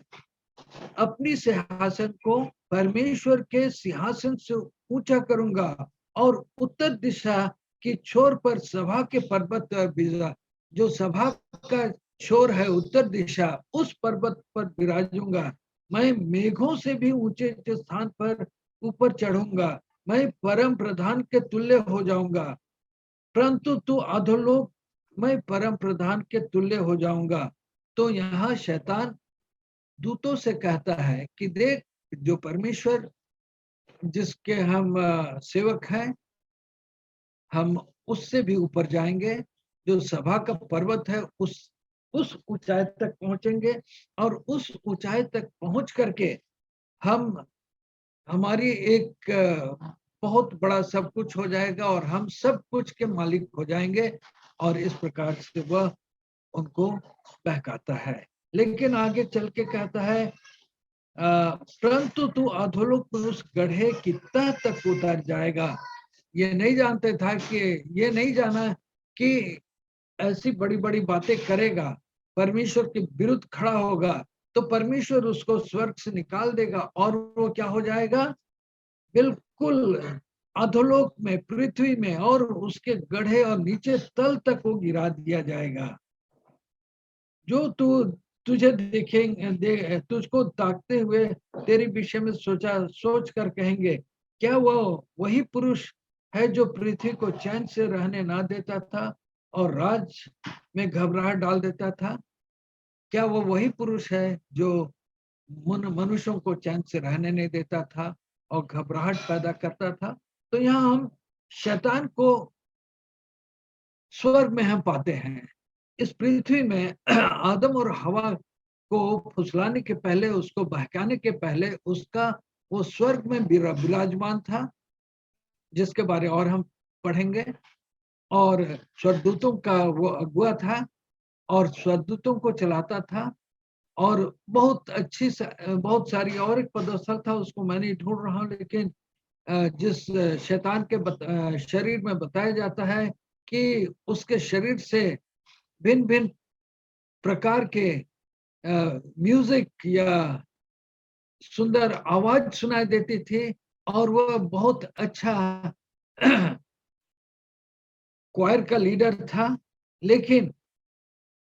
अपनी सिंहासन को परमेश्वर के सिंहासन से ऊंचा करूंगा और उत्तर दिशा की छोर पर सभा के पर्वत पर बिरा, जो सभा का छोर है उत्तर दिशा, उस पर्वत पर विराजूंगा। मैं मेघों से भी ऊंचे ऊंचे स्थान पर ऊपर चढ़ूंगा। मैं परम प्रधान के तुल्य हो जाऊंगा, परंतु तू अधोलोक मैं परम प्रधान के तुल्य हो जाऊंगा। तो यहाँ शैतान दूतों से कहता है कि देख, जो परमेश्वर जिसके हम सेवक हैं, हम उससे भी ऊपर जाएंगे। जो सभा का पर्वत है उस ऊंचाई तक पहुंचेंगे और उस ऊंचाई तक पहुंच करके हम हमारी एक बहुत बड़ा सब कुछ हो जाएगा और हम सब कुछ के मालिक हो जाएंगे। और इस प्रकार से वह उनको बहकाता है। लेकिन आगे चल के कहता है परंतु तू अधोलोक में उस गड्ढे की तह तक उतर जाएगा। ये नहीं जानते था कि ये नहीं जाना कि ऐसी बड़ी बड़ी बातें करेगा, परमेश्वर के विरुद्ध खड़ा होगा, तो परमेश्वर उसको स्वर्ग से निकाल देगा और वो क्या हो जाएगा, बिल्कुल अधोलोक में, पृथ्वी में और उसके गड्ढे और नीचे तल तक वो गिरा दिया जाएगा। जो तू तुझे देखेंगे तुझको ताकते हुए तेरे विषय में सोच कर कहेंगे, क्या वो वही पुरुष है जो पृथ्वी को चैन से रहने ना देता था और राज में घबराहट डाल देता था? क्या वो वही पुरुष है जो मनुष्यों को चैन से रहने नहीं देता था और घबराहट पैदा करता था? तो यहाँ हम शैतान को स्वर्ग में हम पाते हैं। इस पृथ्वी में आदम और हवा को फुसलाने के पहले, उसको बहकाने के पहले उसका वो स्वर्ग में विराजमान था, जिसके बारे और हम पढ़ेंगे। और स्वर्गदूतों का वो अगुआ था और स्वर्गदूतों को चलाता था और बहुत बहुत सारी और एक पदस्थल था, उसको मैं नहीं ढूंढ रहा हूँ। लेकिन जिस शैतान के शरीर में बताया जाता है कि उसके शरीर से भिन्न भिन्न प्रकार के म्यूजिक या सुंदर आवाज सुनाई देती थी और वह बहुत अच्छा क्वायर का लीडर था। लेकिन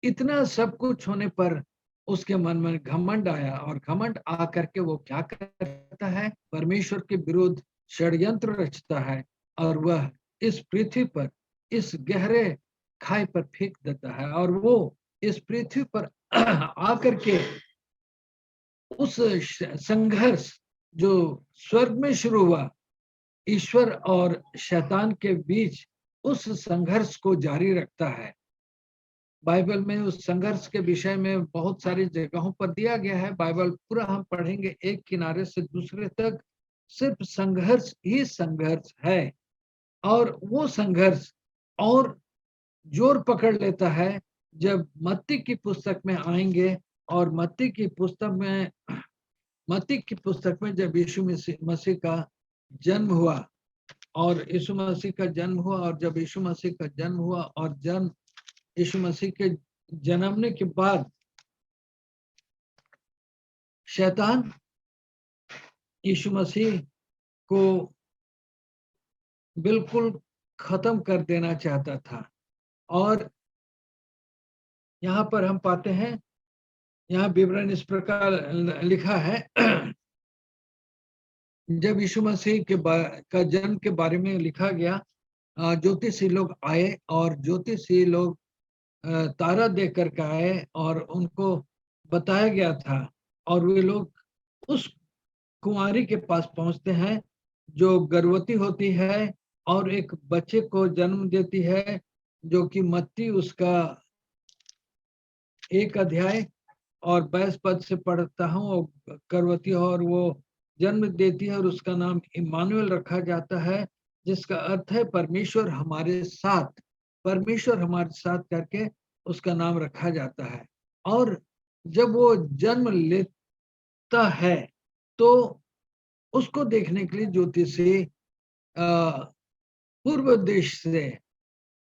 इतना सब कुछ होने पर उसके मन में घमंड आया और घमंड आकर के वो क्या करता है, परमेश्वर के विरुद्ध षड्यंत्र रचता है और वह इस पृथ्वी पर इस गहरे खाई पर फेंक देता है। और वो इस पृथ्वी पर आकर के उस संघर्ष जो स्वर्ग में शुरू हुआ ईश्वर और शैतान के बीच, उस संघर्ष को जारी रखता है। बाइबल में उस संघर्ष के विषय में बहुत सारी जगहों पर दिया गया है। बाइबल पूरा हम पढ़ेंगे, एक किनारे से दूसरे तक सिर्फ संघर्ष ही संघर्ष है। और वो संघर्ष और जोर पकड़ लेता है जब मत्ती की पुस्तक में आएंगे। और मत्ती की पुस्तक में जब यीशु मसीह का जन्म हुआ और यीशु मसीह का जन्म हुआ और जब यीशु मसीह का जन्म हुआ और यीशु मसीह के जन्मने के बाद शैतान यीशु मसीह को बिल्कुल खत्म कर देना चाहता था। और यहाँ पर हम पाते हैं, यहाँ विवरण इस प्रकार लिखा है जब यीशु मसीह का जन्म के बारे में लिखा गया, ज्योतिषी लोग आए और ज्योतिषी लोग तारा देख कर आए और उनको बताया गया था। और वे लोग उस कुंवारी के पास पहुंचते हैं जो गर्भवती होती है और एक बच्चे को जन्म देती है, जो कि मत्ती उसका 1 अध्याय और 22 पद से पढ़ता हूँ। गर्भवती और वो जन्म देती है और उसका नाम इम्मानुएल रखा जाता है, जिसका अर्थ है परमेश्वर हमारे साथ। परमेश्वर हमारे साथ करके उसका नाम रखा जाता है। और जब वो जन्म लेता है तो उसको देखने के लिए ज्योतिषी पूर्व देश से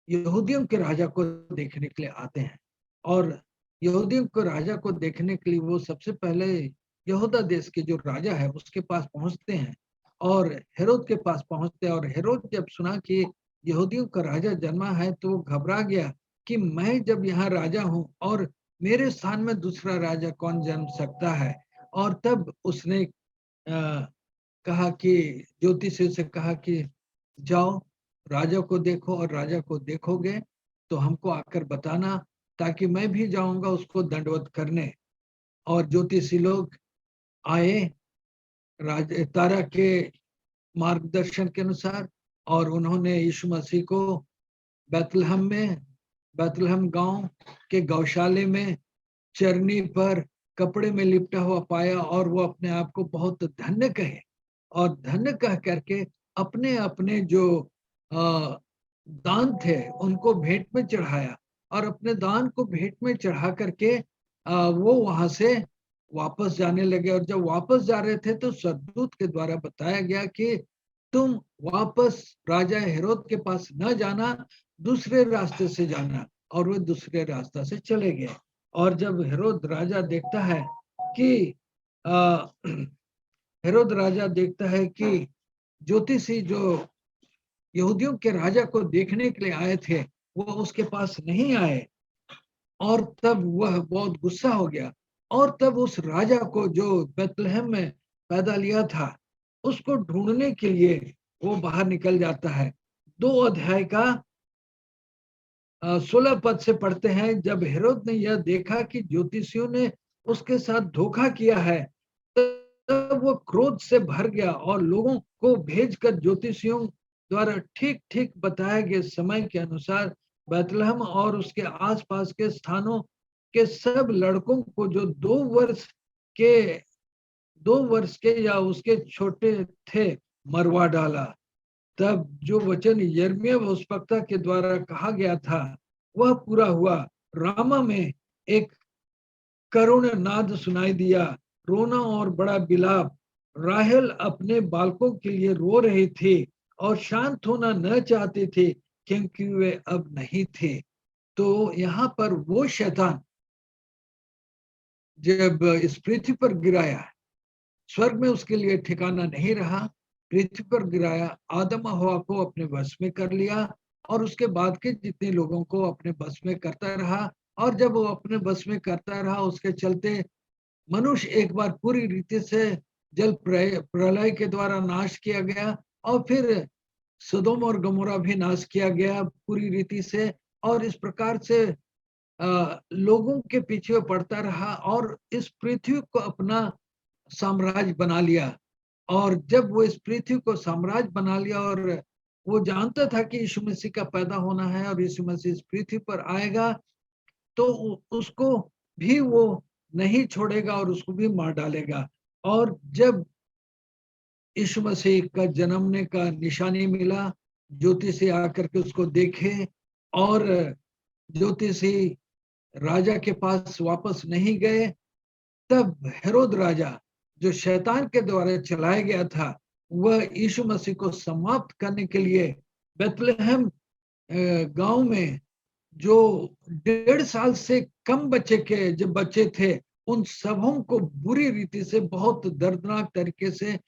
यहूदियों के राजा को देखने के लिए आते हैं। और यहूदियों के राजा को देखने के लिए वो सबसे पहले यहूदा देश के जो राजा है उसके पास पहुंचते हैं और हेरोद के पास पहुंचते हैं। और हेरोद जब सुना कि यहूदियों का राजा जन्मा है तो वो घबरा गया कि मैं जब यहाँ राजा हूँ और मेरे स्थान में दूसरा राजा कौन जन्म सकता है। और तब उसने कहा कि ज्योतिषी से कहा कि जाओ राजा को देखो, और राजा को देखोगे तो हमको आकर बताना, ताकि मैं भी जाऊंगा उसको दंडवत करने। और ज्योतिषी लोग आए तारा के मार्गदर्शन के अनुसार, और उन्होंने यीशु मसीह को बैतलहम गांव के गौशाले में चरनी पर कपड़े में लिपटा हुआ पाया। और वो अपने आप को बहुत धन्य कहे, और धन्य कह करके अपने अपने जो दान थे उनको भेंट में चढ़ाया। और अपने दान को भेंट में चढ़ा करके वो वहां से वापस जाने लगे। और जब वापस जा रहे थे तो स्वर्गदूत के द्वारा बताया गया कि तुम वापस राजा हेरोद के पास न जाना, दूसरे रास्ते से जाना। और वो दूसरे रास्ते से चले गए। और जब हेरोद राजा देखता है कि हेरोद राजा देखता है कि ज्योतिषी जो यहूदियों के राजा को देखने के लिए आए थे वो उसके पास नहीं आए, और तब वह बहुत गुस्सा हो गया। और तब उस राजा को जो बैतलहम में पैदा लिया था उसको ढूंढने के लिए वो बाहर निकल जाता है। 2 अध्याय का 16 पद से पढ़ते हैं। जब हेरोद ने यह देखा कि ज्योतिषियों ने उसके साथ धोखा किया है तब वो क्रोध से भर गया और लोगों को भेजकर ज्योतिषियों द्वारा ठीक ठीक बताए गए समय के अनुसार बैतलहम और उसके आसपास के स्थानों के सब लड़कों को जो 2 वर्ष के या उसके छोटे थे मरवा डाला। तब जो वचन यिर्मयाह भविष्यवक्ता के द्वारा कहा गया था वह पूरा हुआ। रामा में एक करुण नाद सुनाई दिया, रोना और बड़ा बिलाप। राहेल अपने बालकों के लिए रो रही थी और शांत होना न चाहती थी क्योंकि वे अब नहीं थे। तो यहाँ पर वो शैतान जब इस पृथ्वी पर गिराया, स्वर्ग में उसके लिए ठिकाना नहीं रहा, पृथ्वी पर गिराया, आदम हवा को अपने वश में कर लिया और उसके बाद के जितने लोगों को अपने वश में करता रहा। और जब वो अपने वश में करता रहा उसके चलते मनुष्य एक बार पूरी रीति से जल प्रलय के द्वारा नाश किया गया, और फिर सदोम और गमोरा भी नाश किया गया पूरी रीति से। और इस प्रकार से लोगों के पीछे पड़ता रहा और इस पृथ्वी को अपना साम्राज्य बना लिया। और जब वो इस पृथ्वी को साम्राज्य बना लिया और वो जानता था कि यीशु मसीह का पैदा होना है और यीशु मसीह इस पृथ्वी पर आएगा, तो उसको भी वो नहीं छोड़ेगा और उसको भी मार डालेगा। और जब यीशु मसीह का जन्मने का निशानी मिला, ज्योतिषी आकर के उसको देखे और ज्योतिषी राजा के पास वापस नहीं गए, तब हेरोद राजा जो शैतान के द्वारा चलाया गया था वह यीशु मसीह को समाप्त करने के लिए बैतलहम गांव में जो 1.5 साल से कम बच्चे थे उन सबों को बुरी रीति से बहुत दर्दनाक तरीके से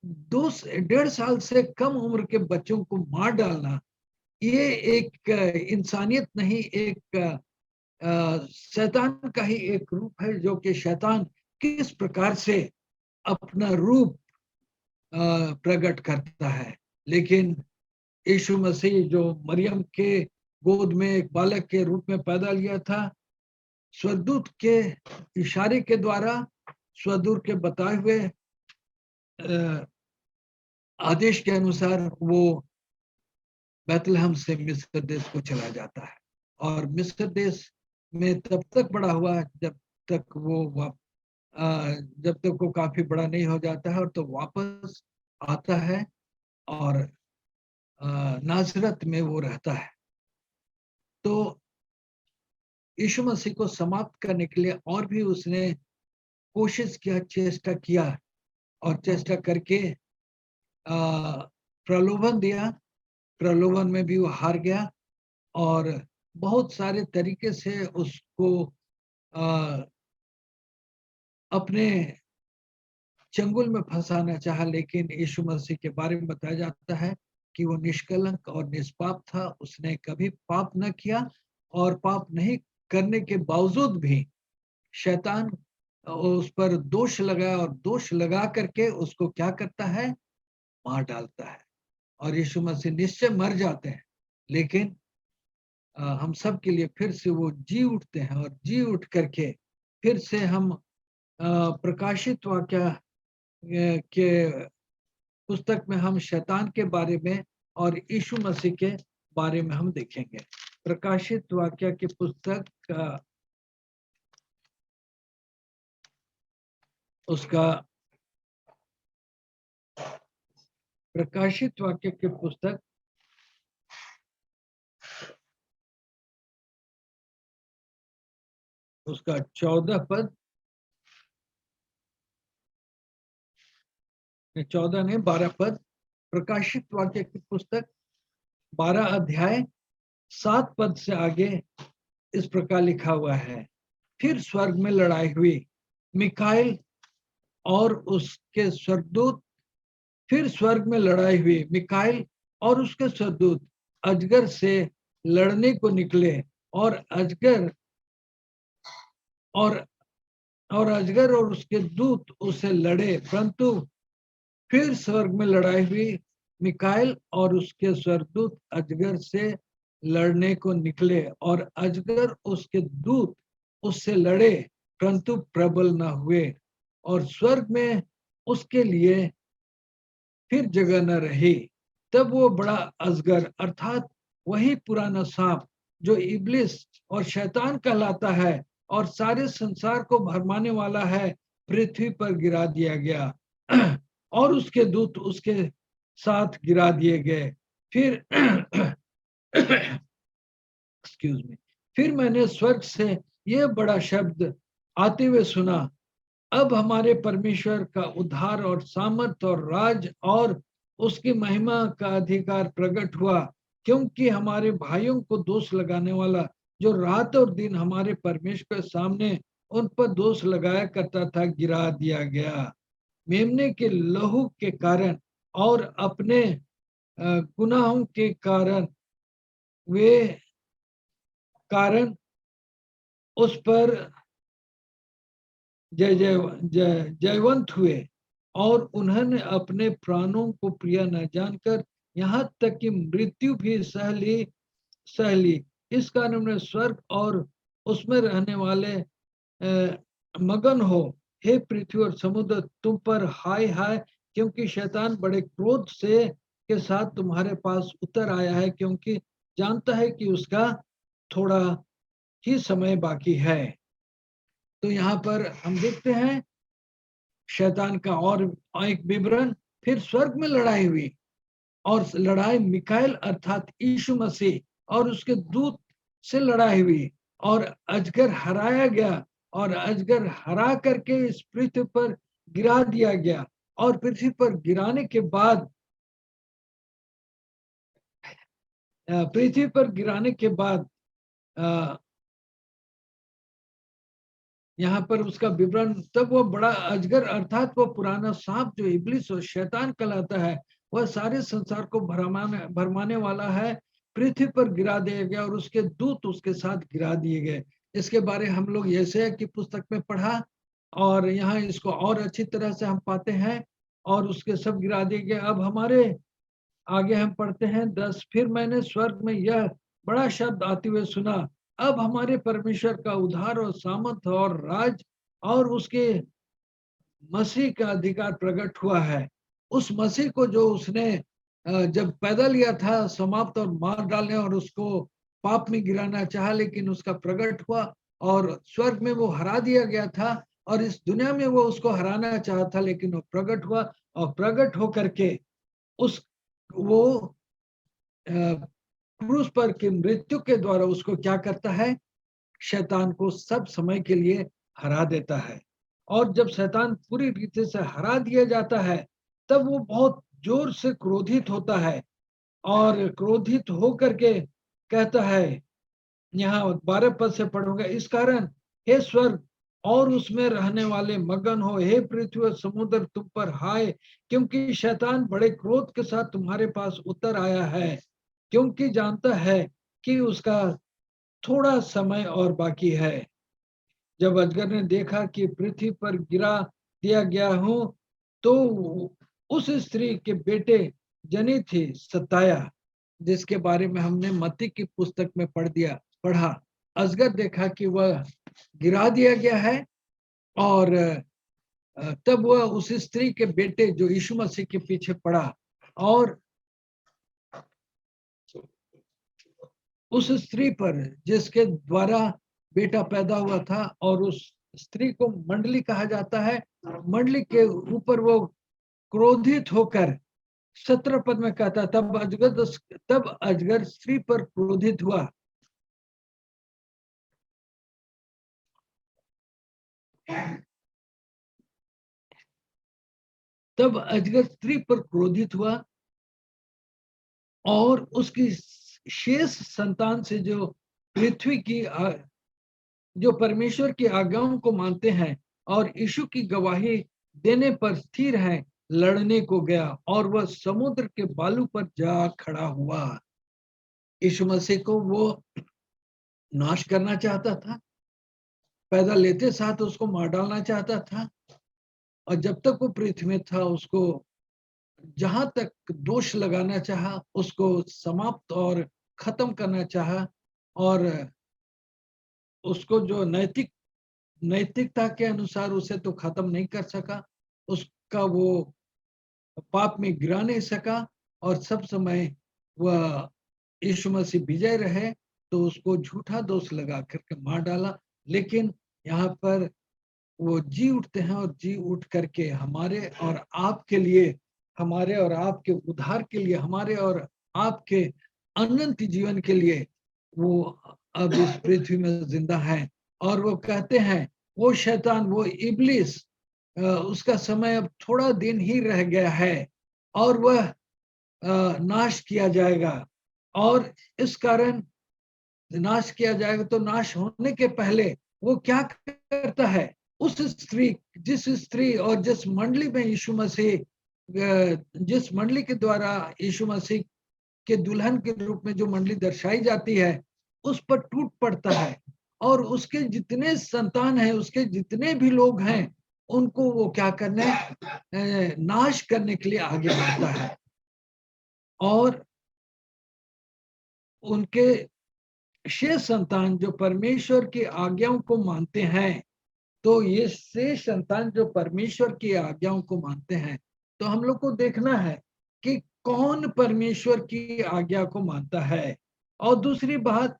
1.5 साल से कम उम्र के बच्चों को मार डालना, ये एक इंसानियत नहीं, एक शैतान का ही एक रूप है, जो कि शैतान किस प्रकार से अपना रूप प्रकट करता है। लेकिन यीशु मसीह जो मरियम के गोद में एक बालक के रूप में पैदा लिया था, स्वर्गदूत के इशारे के द्वारा, स्वर्गदूत के बताए हुए आदेश के अनुसार वो बैतलहम से मिस्र देश को चला जाता है। और मिस्र देश में तब तक बड़ा हुआ जब तक वो काफी बड़ा नहीं हो जाता है, और तो वापस आता है और नासरत में वो रहता है। तो यीशु मसीह को समाप्त करने के लिए और भी उसने कोशिश किया, चेष्टा किया और चेष्टा करके प्रलोभन दिया, प्रलोभन में भी वो हार गया और बहुत सारे तरीके से उसको अपने चंगुल में फंसाना चाहा, लेकिन यीशु मसीह के बारे में बताया जाता है कि वो निष्कलंक और निष्पाप था, उसने कभी पाप न किया और पाप नहीं करने के बावजूद भी शैतान उस पर दोष लगाया और दोष लगा करके उसको क्या करता है, मार डालता है और यीशु मसीह निश्चय मर जाते हैं, लेकिन हम सब के लिए फिर से वो जी उठते हैं और जी उठ करके फिर से हम प्रकाशित वाक्य के पुस्तक में हम शैतान के बारे में और यीशु मसीह के बारे में हम देखेंगे। प्रकाशित वाक्य की पुस्तक उसका प्रकाशित वाक्य की पुस्तक उसका 14 पद, 14 नहीं 12 पद, प्रकाशित वाक्य की पुस्तक 12 अध्याय 7 पद से आगे इस प्रकार लिखा हुआ है, फिर स्वर्ग में लड़ाई हुई, मिकाइल और उसके स्वर्गदूत, फिर स्वर्ग में लड़ाई हुई, मिकाइल और उसके स्वर्गदूत अजगर से लड़ने को निकले और अजगर और उसके दूत उससे लड़े, परंतु फिर स्वर्ग में लड़ाई हुई, मिकाइल और उसके स्वर्गदूत अजगर से लड़ने को निकले और अजगर उसके दूत उससे लड़े, परंतु प्रबल न हुए और स्वर्ग में उसके लिए फिर जगह न रही। तब वो बड़ा अजगर अर्थात वही पुराना सांप जो इब्लिस और शैतान कहलाता है और सारे संसार को भरमाने वाला है, पृथ्वी पर गिरा दिया गया और उसके दूत उसके साथ गिरा दिए गए। फिर एक्सक्यूज मी, फिर मैंने स्वर्ग से यह बड़ा शब्द आते हुए सुना, अब हमारे परमेश्वर का उद्धार और सामर्थ और राज और उसकी महिमा का अधिकार प्रकट हुआ, क्योंकि हमारे भाइयों को दोष लगाने वाला जो रात और दिन हमारे परमेश्वर के सामने उन पर दोष लगाया करता था, गिरा दिया गया। मेमने के लहू के कारण और अपने गुनाहों के कारण वे कारण उस पर जयवंत हुए और उन्होंने अपने प्राणों को प्रिय न जानकर यहाँ तक कि मृत्यु भी सह ली। इस कारण उन्हें स्वर्ग और उसमें रहने वाले मगन हो, हे पृथ्वी और समुद्र तुम पर हाय हाय, क्योंकि शैतान बड़े क्रोध से के साथ तुम्हारे पास उतर आया है, क्योंकि जानता है कि उसका थोड़ा ही समय बाकी है। तो यहाँ पर हम देखते हैं शैतान का और एक विवरण, फिर स्वर्ग में लड़ाई हुई और लड़ाई मिकाइल अर्थात यीशु मसीह और उसके दूत से लड़ाई हुई और अजगर हराया गया और अजगर हरा करके इस पृथ्वी पर गिरा दिया गया और पृथ्वी पर गिराने के बाद यहाँ पर उसका विवरण, तब वो बड़ा अजगर अर्थात वो पुराना सांप जो इब्लिस और शैतान कहलाता है, वह सारे संसार को भरमाने वाला है, पृथ्वी पर गिरा दिया गया और उसके दूत उसके साथ गिरा दिए गए। इसके बारे हम लोग यशायाह की पुस्तक में पढ़ा और यहाँ इसको और अच्छी तरह से हम पाते हैं और उसके सब गिरा दिए गए। अब हमारे आगे हम पढ़ते हैं 10, फिर मैंने स्वर्ग में यह बड़ा शब्द आते हुए सुना, अब हमारे परमेश्वर का उद्धार और सामर्थ और राज और उसके मसीह का अधिकार प्रकट हुआ है। उस मसीह को जो उसने जब पैदा लिया था समाप्त और मार डालने और उसको पाप में गिराना चाहा, लेकिन उसका प्रकट हुआ और स्वर्ग में वो हरा दिया गया था और इस दुनिया में वो उसको हराना चाहा था, लेकिन वो प्रकट हुआ और प्रकट होकर के वो क्रूस पर की मृत्यु के द्वारा उसको क्या करता है, शैतान को सब समय के लिए हरा देता है और जब शैतान पूरी रीति से हरा दिया जाता है तब वो बहुत जोर से क्रोधित होता है और क्रोधित होकर के कहता है, यहाँ 12 पद से पढ़ूंगा, इस कारण हे स्वर्ग और उसमें रहने वाले मगन हो, हे पृथ्वी और समुद्र तुम पर हाय, क्योंकि शैतान बड़े क्रोध के साथ तुम्हारे पास उतर आया है, क्योंकि जानता है कि उसका थोड़ा समय और बाकी है। जब अजगर ने देखा कि पृथ्वी पर गिरा दिया गया हूं, तो उस स्त्री के बेटे जनी थी सताया, जिसके बारे में हमने मत्ती की पुस्तक में पढ़ा। अजगर देखा कि वह गिरा दिया गया है और तब वह उस स्त्री के बेटे जो यीशु मसीह के पीछे पड़ा और उस स्त्री पर जिसके द्वारा बेटा पैदा हुआ था, और उस स्त्री को मंडली कहा जाता है, मंडली के ऊपर वो क्रोधित होकर 17 पद में कहता, तब अजगर स्त्री पर क्रोधित हुआ तब अजगर स्त्री पर क्रोधित हुआ और उसकी शेष संतान से जो पृथ्वी की जो परमेश्वर की आज्ञाओं को मानते हैं और यीशु की गवाही देने पर स्थिर है, लड़ने को गया और वह समुद्र के बालू पर जा खड़ा हुआ। यीशु मसीह को वो नाश करना चाहता था, पैदा लेते साथ उसको मार डालना चाहता था, और जब तक वो पृथ्वी में था उसको जहां तक दोष लगाना चाहा उसको समाप्त और खत्म करना चाहा, और उसको जो नैतिकता के अनुसार उसे तो खत्म नहीं कर सका, उसका वो पाप में गिरा नहीं सका, और सब समय वह यीशु मसीह विजय रहे तो उसको झूठा दोष लगा करके मार डाला। लेकिन यहाँ पर वो जी उठते हैं और जी उठ करके हमारे और आपके लिए, हमारे और आपके उद्धार के लिए, हमारे और आपके अनंत जीवन के लिए वो अब इस पृथ्वी में जिंदा है। और वो कहते हैं, वो शैतान, वो इब्लिस, उसका समय अब थोड़ा दिन ही रह गया है और वह नाश किया जाएगा, और इस कारण नाश किया जाएगा। तो नाश होने के पहले वो क्या करता है, उस स्त्री, जिस स्त्री और जिस मंडली में यीशु मसीह, जिस मंडली के द्वारा यीशु मसीह के दुल्हन के रूप में जो मंडली दर्शाई जाती है, उस पर टूट पड़ता है और उसके जितने संतान हैं, उसके जितने भी लोग हैं, उनको वो क्या करने, नाश करने के लिए आगे बढ़ता है। और उनके शेष संतान जो परमेश्वर की आज्ञाओं को मानते हैं, तो ये शेष संतान जो परमेश्वर की आज्ञाओं को मानते हैं, तो हम लोग को देखना है कि कौन परमेश्वर की आज्ञा को मानता है, और दूसरी बात,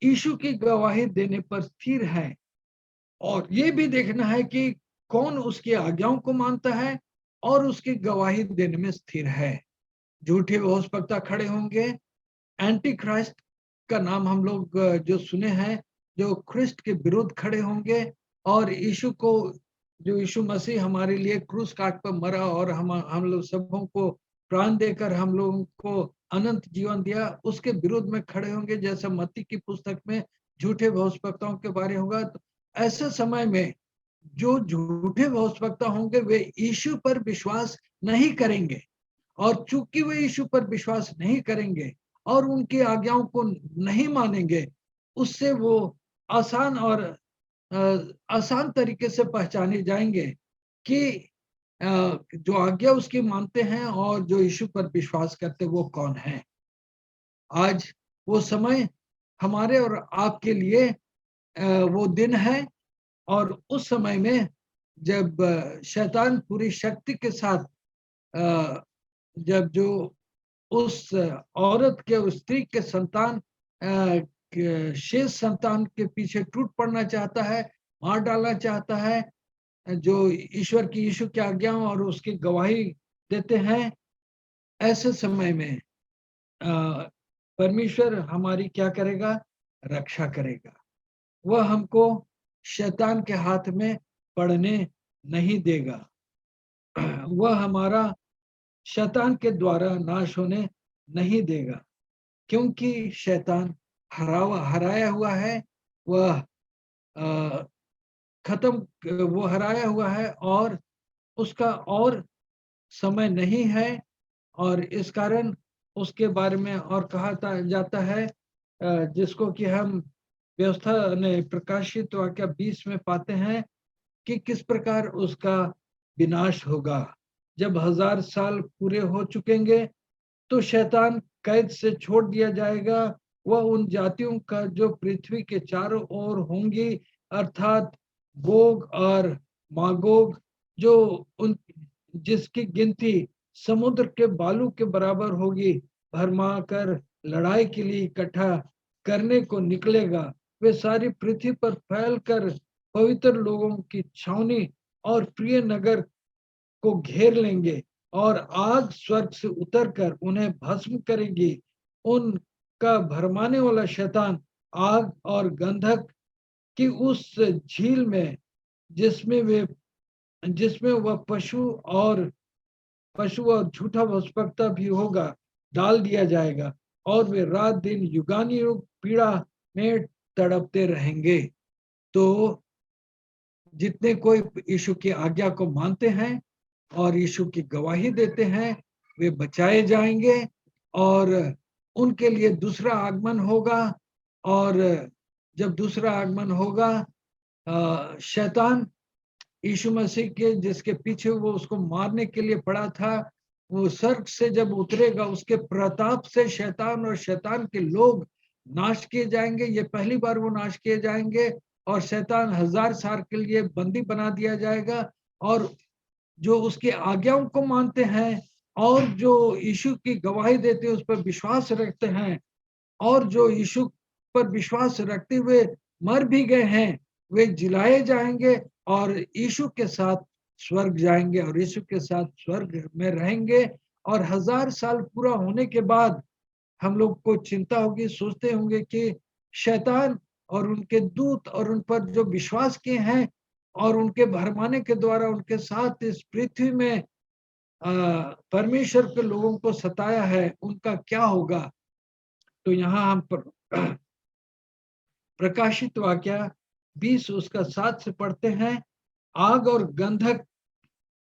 यीशु की गवाही देने पर स्थिर है, और ये भी देखना है कि कौन उसकी आज्ञाओं को मानता है और उसकी गवाही देने में स्थिर है। झूठे भविष्यवक्ता खड़े होंगे, एंटी क्राइस्ट का नाम हम लोग जो सुने हैं, जो ख्रिस्ट के विरुद्ध खड़े होंगे, और यीशु को, जो यीशु मसीह हमारे लिए क्रूस काट पर मरा और हम लोग सबों को प्राण देकर हम लोगों को अनंत जीवन दिया, उसके विरुद्ध में खड़े होंगे, जैसे मत्ती की पुस्तक में झूठे भविष्यवक्ताओं के बारे होगा। तो ऐसे समय में जो झूठे भविष्यवक्ता होंगे वे यीशु पर विश्वास नहीं करेंगे, और चूंकि वे यीशु पर विश्वास नहीं करेंगे और उनकी आज्ञाओं को नहीं मानेंगे, उससे वो आसान तरीके से पहचाने जाएंगे कि जो आज्ञा उसकी मानते हैं और जो यीशु पर विश्वास करते वो कौन है। आज वो समय हमारे और आपके लिए वो दिन है, और उस समय में जब शैतान पूरी शक्ति के साथ जब जो उस औरत के, उस स्त्री के संतान, शेष संतान के पीछे टूट पड़ना चाहता है, मार डालना चाहता है, जो ईश्वर की, यीशु की आज्ञाओं और उसकी गवाही देते हैं, ऐसे समय में परमेश्वर हमारी क्या करेगा, रक्षा करेगा। वह हमको शैतान के हाथ में पड़ने नहीं देगा। वह हमारा शैतान के द्वारा नाश होने नहीं देगा, क्योंकि शैतान हराया हुआ है। वह अ, वो हराया हुआ है और उसका और समय नहीं है, और इस कारण उसके बारे में और कहा जाता है, जिसको कि हम व्यवस्था ने प्रकाशित वाक्य 20 में पाते हैं कि किस प्रकार उसका विनाश होगा। जब 1000 साल पूरे हो चुकेंगे तो शैतान कैद से छोड़ दिया जाएगा। वह उन जातियों का जो पृथ्वी के चारों ओर होंगी, अर्थात गोग और मागोग, जो उन जिसकी गिनती समुद्र के बालू के बराबर होगी, भरमा कर लड़ाई के लिए इकट्ठा करने को निकलेगा। वे सारी पृथ्वी पर फैलकर पवित्र लोगों की छावनी और प्रिय नगर को घेर लेंगे, और आग स्वर्ग से उतरकर उन्हें भस्म करेगी। उनका भरमाने वाला शैतान आग और गंधक की उस झील में, जिसमें वह पशु और झूठा भस्मकता भी होगा, डाल दिया जाएगा, और वे रात दिन युगानुयुग पीड़ा में तड़पते रहेंगे। तो जितने कोई यीशु की आज्ञा को मानते हैं और यीशु की गवाही देते हैं, वे बचाए जाएंगे, और उनके लिए दूसरा आगमन होगा। और जब दूसरा आगमन होगा, शैतान यीशु मसीह के, जिसके पीछे वो उसको मारने के लिए पड़ा था, वो स्वर्ग से जब उतरेगा, उसके प्रताप से शैतान और शैतान के लोग नाश किए जाएंगे। ये पहली बार वो नाश किए जाएंगे, और शैतान 1000 साल के लिए बंदी बना दिया जाएगा। और जो उसकी आज्ञाओं को मानते हैं और जो यीशु की गवाही देते हैं, उस पर विश्वास रखते हैं, और जो यीशु पर विश्वास रखते हुए मर भी गए हैं, वे जिलाए जाएंगे और यीशु के साथ स्वर्ग जाएंगे, और यीशु के साथ स्वर्ग में रहेंगे। और 1000 साल पूरा होने के बाद हम लोग को चिंता होगी, सोचते होंगे कि शैतान और उनके दूत और उन पर जो विश्वास किए हैं और उनके भरमाने के द्वारा उनके साथ इस पृथ्वी में परमेश्वर के लोगों को सताया है, उनका क्या होगा। तो यहाँ हम प्रकाशित वाक्य 20 उसका 7 से पढ़ते हैं। आग और गंधक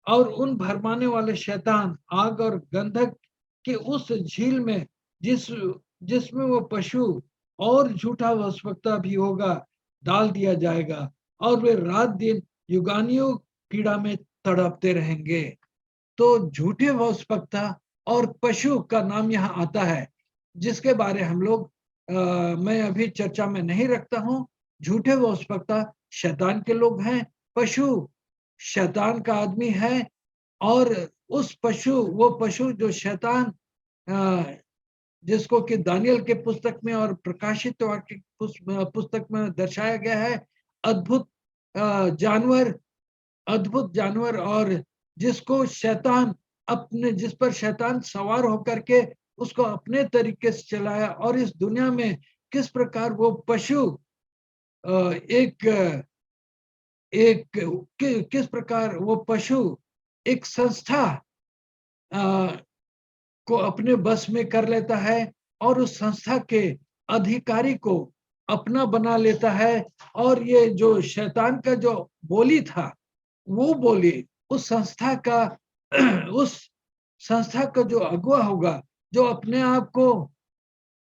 और उन भरमाने वाले शैतान आग और गंधक के उस झील में, जिसमें वो पशु और झूठा भस्मकता भी होगा, डाल दिया जाएगा, और वे रात दिन युगानुयुग पीड़ा में तड़पते रहेंगे। तो झूठे भस्मकता और पशु का नाम यहाँ आता है, जिसके बारे हम लोग मैं अभी चर्चा में नहीं रखता हूँ। झूठे भस्मकता शैतान के लोग हैं, पशु शैतान का आदमी है, और वो पशु जो शैतान, जिसको कि दानियल के पुस्तक में और प्रकाशित वाक्य पुस्तक में दर्शाया गया है, अद्भुत जानवर, और जिसको शैतान जिस पर शैतान सवार होकर के उसको अपने तरीके से चलाया, और इस दुनिया में किस प्रकार वो पशु किस प्रकार वो पशु एक संस्था को अपने बस में कर लेता है, और उस संस्था के अधिकारी को अपना बना लेता है। और ये जो शैतान का जो बोली था, वो बोली उस संस्था का जो अगुआ होगा, जो अपने आप को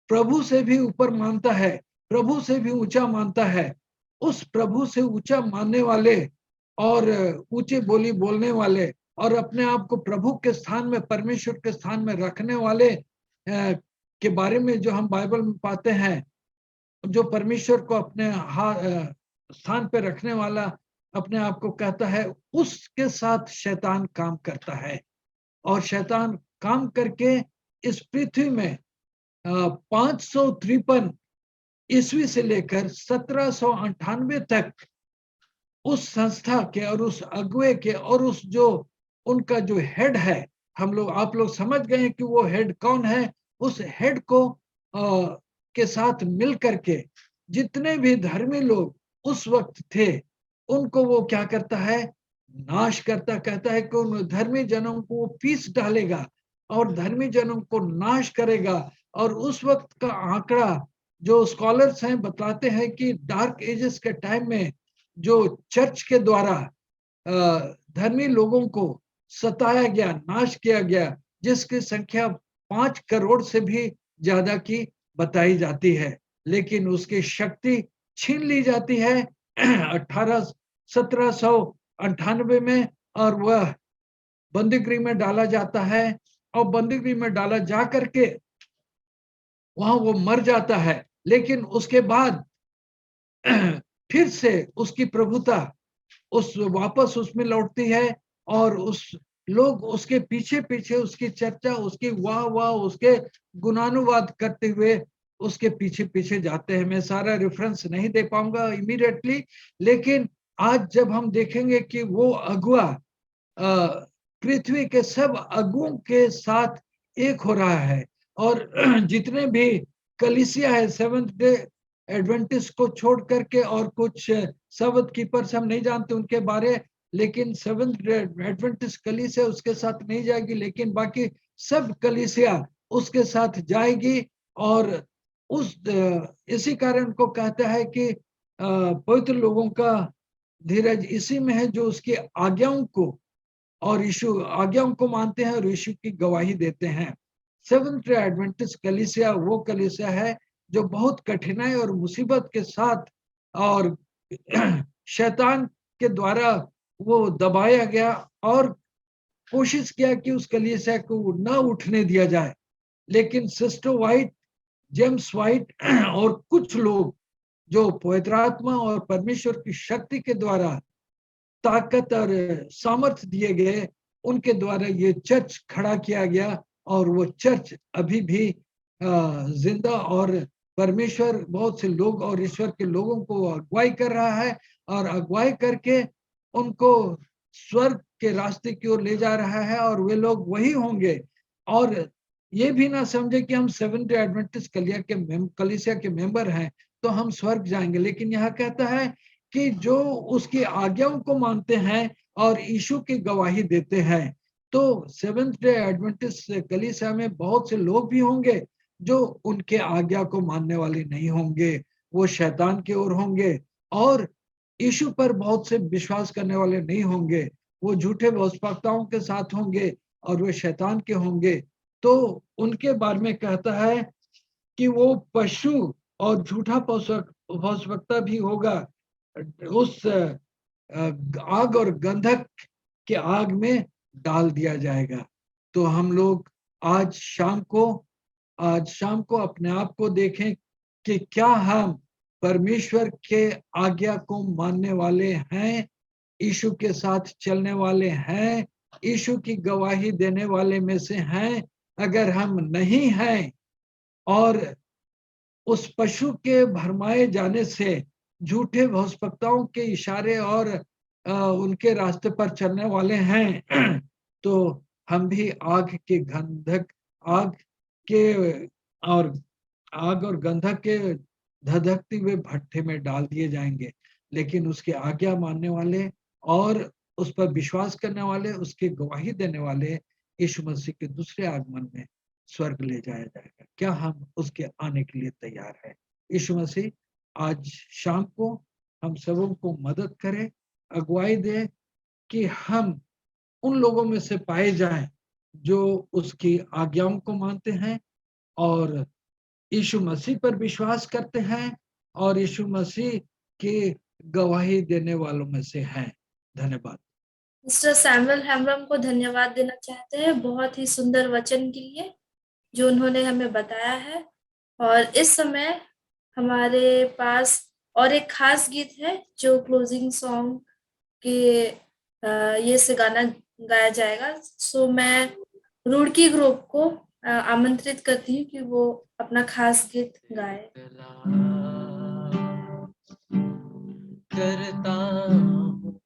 प्रभु से भी ऊपर मानता है, प्रभु से भी ऊंचा मानता है, उस प्रभु से ऊंचा मानने वाले और ऊंचे बोली बोलने वाले और अपने आप को प्रभु के स्थान में, परमेश्वर के स्थान में रखने वाले के बारे में जो हम बाइबल में पाते हैं, जो परमेश्वर को अपने स्थान पे रखने वाला अपने आप को कहता है, उसके साथ शैतान काम करता है। और शैतान काम करके इस पृथ्वी में 553 ईस्वी से लेकर 1798 तक उस संस्था के और उस अगुए के और उस जो उनका जो हेड है, आप लोग समझ गए कि वो हेड कौन है। उस हेड को के साथ मिल करके जितने भी धर्मी लोग उस वक्त थे, उनको वो क्या करता है, नाश करता, कहता है कि उन धर्मी जनों को वो पीस डालेगा और धर्मी जनों को नाश करेगा। और उस वक्त का आंकड़ा जो स्कॉलर्स हैं बताते हैं कि डार्क एजेस के टाइम में जो चर्च के द्वारा धर्मी लोगों को सताया गया, नाश किया गया, जिसकी संख्या 5 करोड़ से भी ज्यादा की बताई जाती है, लेकिन उसकी शक्ति छीन ली जाती है 1798 में, और वह बंदीगृह में डाला जाता है। और बंदीगृह में डाला जा करके वहां वो मर जाता है, लेकिन उसके बाद फिर से उसकी प्रभुता वापस उसमें लौटती है, और उस लोग उसके पीछे पीछे उसकी चर्चा, उसकी वाह वाह, उसके गुणानुवाद करते हुए उसके पीछे पीछे जाते हैं। मैं सारा रेफरेंस नहीं दे पाऊंगा इमीडिएटली, लेकिन आज जब हम देखेंगे कि वो अगुआ पृथ्वी के सब अगुओं के साथ एक हो रहा है, और जितने भी कलीसिया है सेवंथ डे एडवेंटिस्ट को छोड़ करके, और कुछ सबत कीपर्स हम नहीं जानते उनके बारे, लेकिन सेवंथ एडवेंटिस्ट कलीसिया उसके साथ नहीं जाएगी, लेकिन बाकी सब कलीसिया उसके साथ जाएगी। और उस इसी कारण को कहता है कि पवित्र लोगों का धीरज इसी में है जो उसकी आज्ञाओं को और यीशु आज्ञाओं को मानते हैं और यीशु की गवाही देते हैं। सेवंथ डे एडवेंटिस्ट कलीसिया वो कलीसिया है जो बहुत कठिनाई और मुसीबत के साथ और शैतान के द्वारा वो दबाया गया, और कोशिश किया कि उस कलीसिया को न उठने दिया जाए, लेकिन सिस्टर वाइट, जेम्स वाइट और कुछ लोग जो पवित्र आत्मा और परमेश्वर की शक्ति के द्वारा ताकत और सामर्थ्य दिए गए, उनके द्वारा ये चर्च खड़ा किया गया, और वो चर्च अभी भी जिंदा, और परमेश्वर बहुत से लोग और ईश्वर के लोगों को अगुवाई कर रहा है, और अगुवाई करके उनको स्वर्ग के रास्ते की ओर ले जा रहा है, और वे लोग वही होंगे। और ये भी ना समझे कि हम सेवंथ डे एडवेंटिस्ट कलीसिया के मेंबर हैं तो हम स्वर्ग जाएंगे, लेकिन यहाँ कहता है कि जो उसकी आज्ञाओं को मानते हैं और यीशु की गवाही देते हैं, तो सेवंथ डे एडवेंटिस्ट कलीसिया में बहुत से लोग भी होंगे जो उनके आज्ञा को मानने वाले नहीं होंगे, वो शैतान की ओर होंगे, और यीशु पर बहुत से विश्वास करने वाले नहीं होंगे, वो झूठे भविष्यवक्ताओं के साथ होंगे और वे शैतान के होंगे। तो उनके बारे में कहता है कि वो पशु और झूठा भविष्यवक्ता भी होगा, उस आग और गंधक के आग में डाल दिया जाएगा। तो हम लोग आज शाम को अपने आप को देखें कि क्या हम परमेश्वर के आज्ञा को मानने वाले हैं, यीशु के साथ चलने वाले हैं, यीशु की गवाही देने वाले में से हैं। अगर हम नहीं हैं और उस पशु के भरमाए जाने से, झूठे भविष्यवक्ताओं के इशारे और उनके रास्ते पर चलने वाले हैं, तो हम भी आग और गंधक के धधकते हुए भट्ठे में डाल दिए जाएंगे। लेकिन उसके आज्ञा मानने वाले और उस पर विश्वास करने वाले, उसकी गवाही देने वाले, यीशु मसीह के दूसरे आगमन में स्वर्ग ले जाया जाएगा। क्या हम उसके आने के लिए तैयार हैं? यीशु मसीह आज शाम को हम सबों को मदद करे, अगुवाई दे कि हम उन लोगों में से पाए जाएं जो उसकी आज्ञाओं को मानते हैं और यीशु मसीह पर विश्वास करते हैं और यीशु मसीह की गवाही देने वालों में से हैं। धन्यवाद। मिस्टर सैमुअल हैम्ब्रम को धन्यवाद देना चाहते हैं बहुत ही सुंदर वचन के लिए जो उन्होंने हमें बताया है। और इस समय हमारे पास और एक खास गीत है जो क्लोजिंग सॉन्ग के ये से गाना गाया जाएगा। सो मैं रुड़की ग्रुप को आमंत्रित करती हूँ कि वो अपना खास गीत गाए। करता हूँ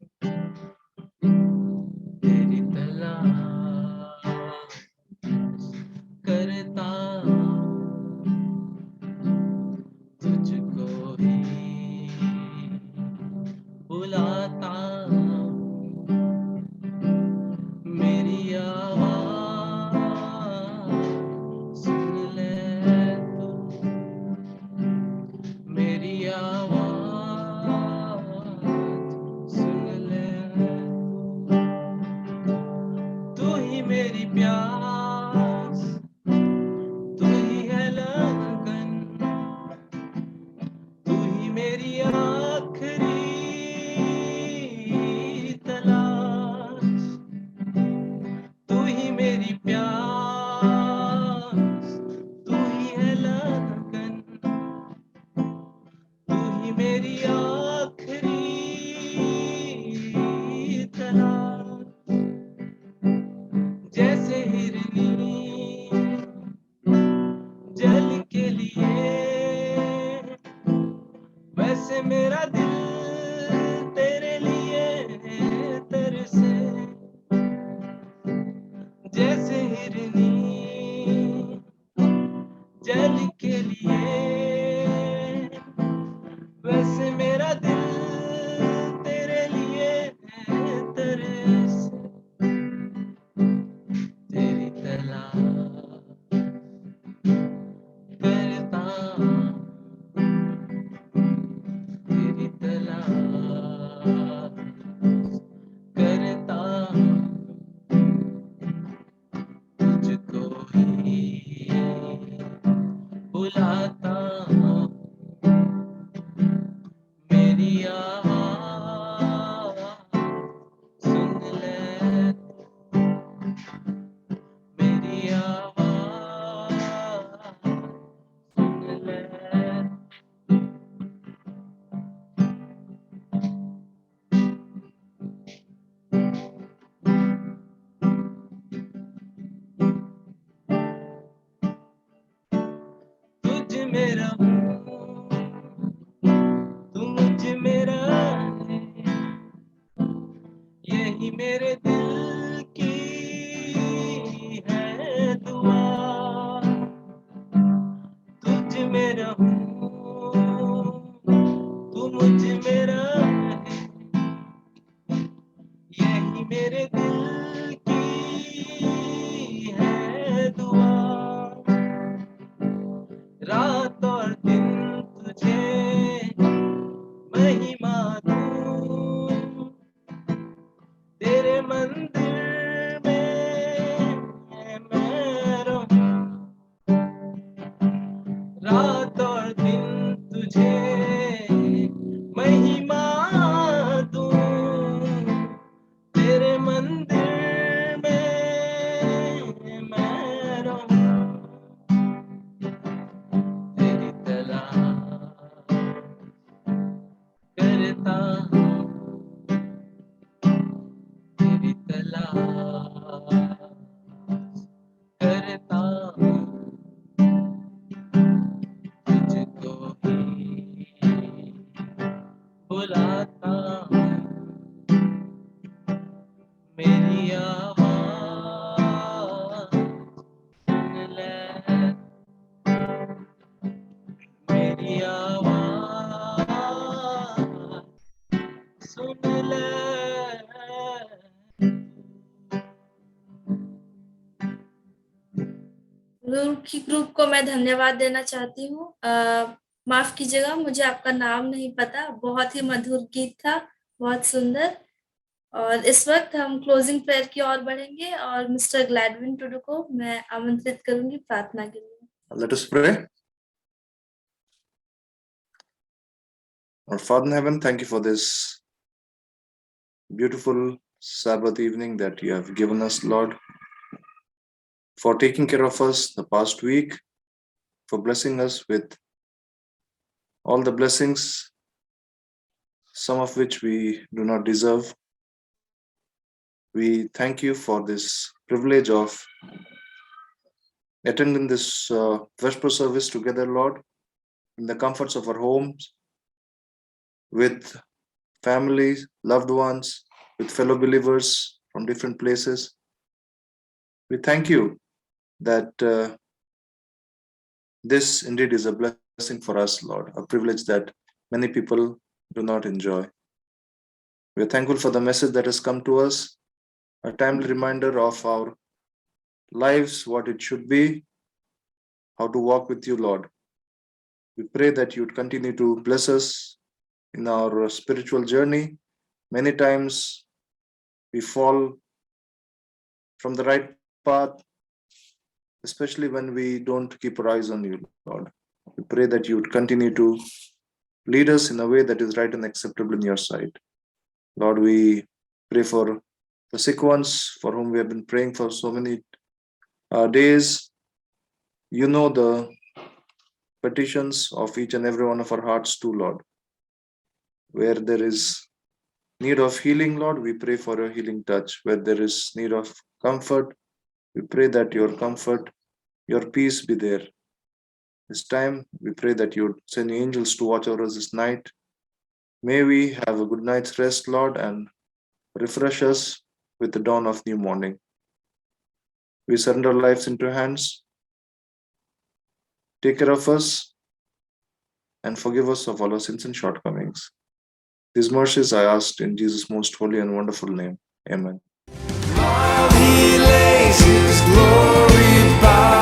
तेरी तलाश, करता हूँ तुझको ही बुलाता हूँ यही मेरे दिल की है दुआ, तुझ में रहूं तू मुझ में रहे, यही मेरे दिल की है दुआ, रात और दिन तुझे महिमा दूं, तेरे मंदिर में मैं रहूं, रात और दिन तुझे महिमा दूं, तेरे मंदिर में मैं रहूं, तेरी तलाश करता हूं, तेरी तलाश करता हूं, तुझको ही बुलाता हूं, मेरी आवाज़ सुन ले, मेरी आवाज़ सुन ले। ग्रुप को मैं धन्यवाद देना चाहती हूँ। माफ कीजिएगा, मुझे आपका नाम नहीं पता। बहुत ही मधुर गीत था, बहुत सुंदर। और इस वक्त हम क्लोजिंग प्रेयर की ओर बढ़ेंगे और मिस्टर ग्लैडविन टुडू को मैं आमंत्रित करूंगी प्रार्थना के लिए। Let us pray. Our Father in heaven, thank you for this beautiful Sabbath evening that you have given us, Lord, for taking care of us the past week, for blessing us with all the blessings, some of which we do not deserve. We thank you for this privilege of attending this Vesper service together, Lord, in the comforts of our homes, with families, loved ones, with fellow believers from different places. We thank you that this indeed is a blessing for us, Lord, a privilege that many people do not enjoy. We are thankful for the message that has come to us, a timely reminder of our lives, what it should be, how to walk with you, Lord. We pray that you would continue to bless us in our spiritual journey. Many times we fall from the right path, especially when we don't keep our eyes on you, Lord. We pray that you would continue to lead us in a way that is right and acceptable in your sight. Lord, we pray for the sick ones for whom we have been praying for so many days. You know the petitions of each and every one of our hearts too, Lord. Where there is need of healing, Lord, we pray for a healing touch. Where there is need of comfort, we pray that your comfort, your peace be there. This time, we pray that you would send angels to watch over us this night. May we have a good night's rest, Lord, and refresh us with the dawn of new morning. We surrender our lives into your hands. Take care of us and forgive us of all our sins and shortcomings. These mercies I asked in Jesus' most holy and wonderful name. Amen. While he lays his glory by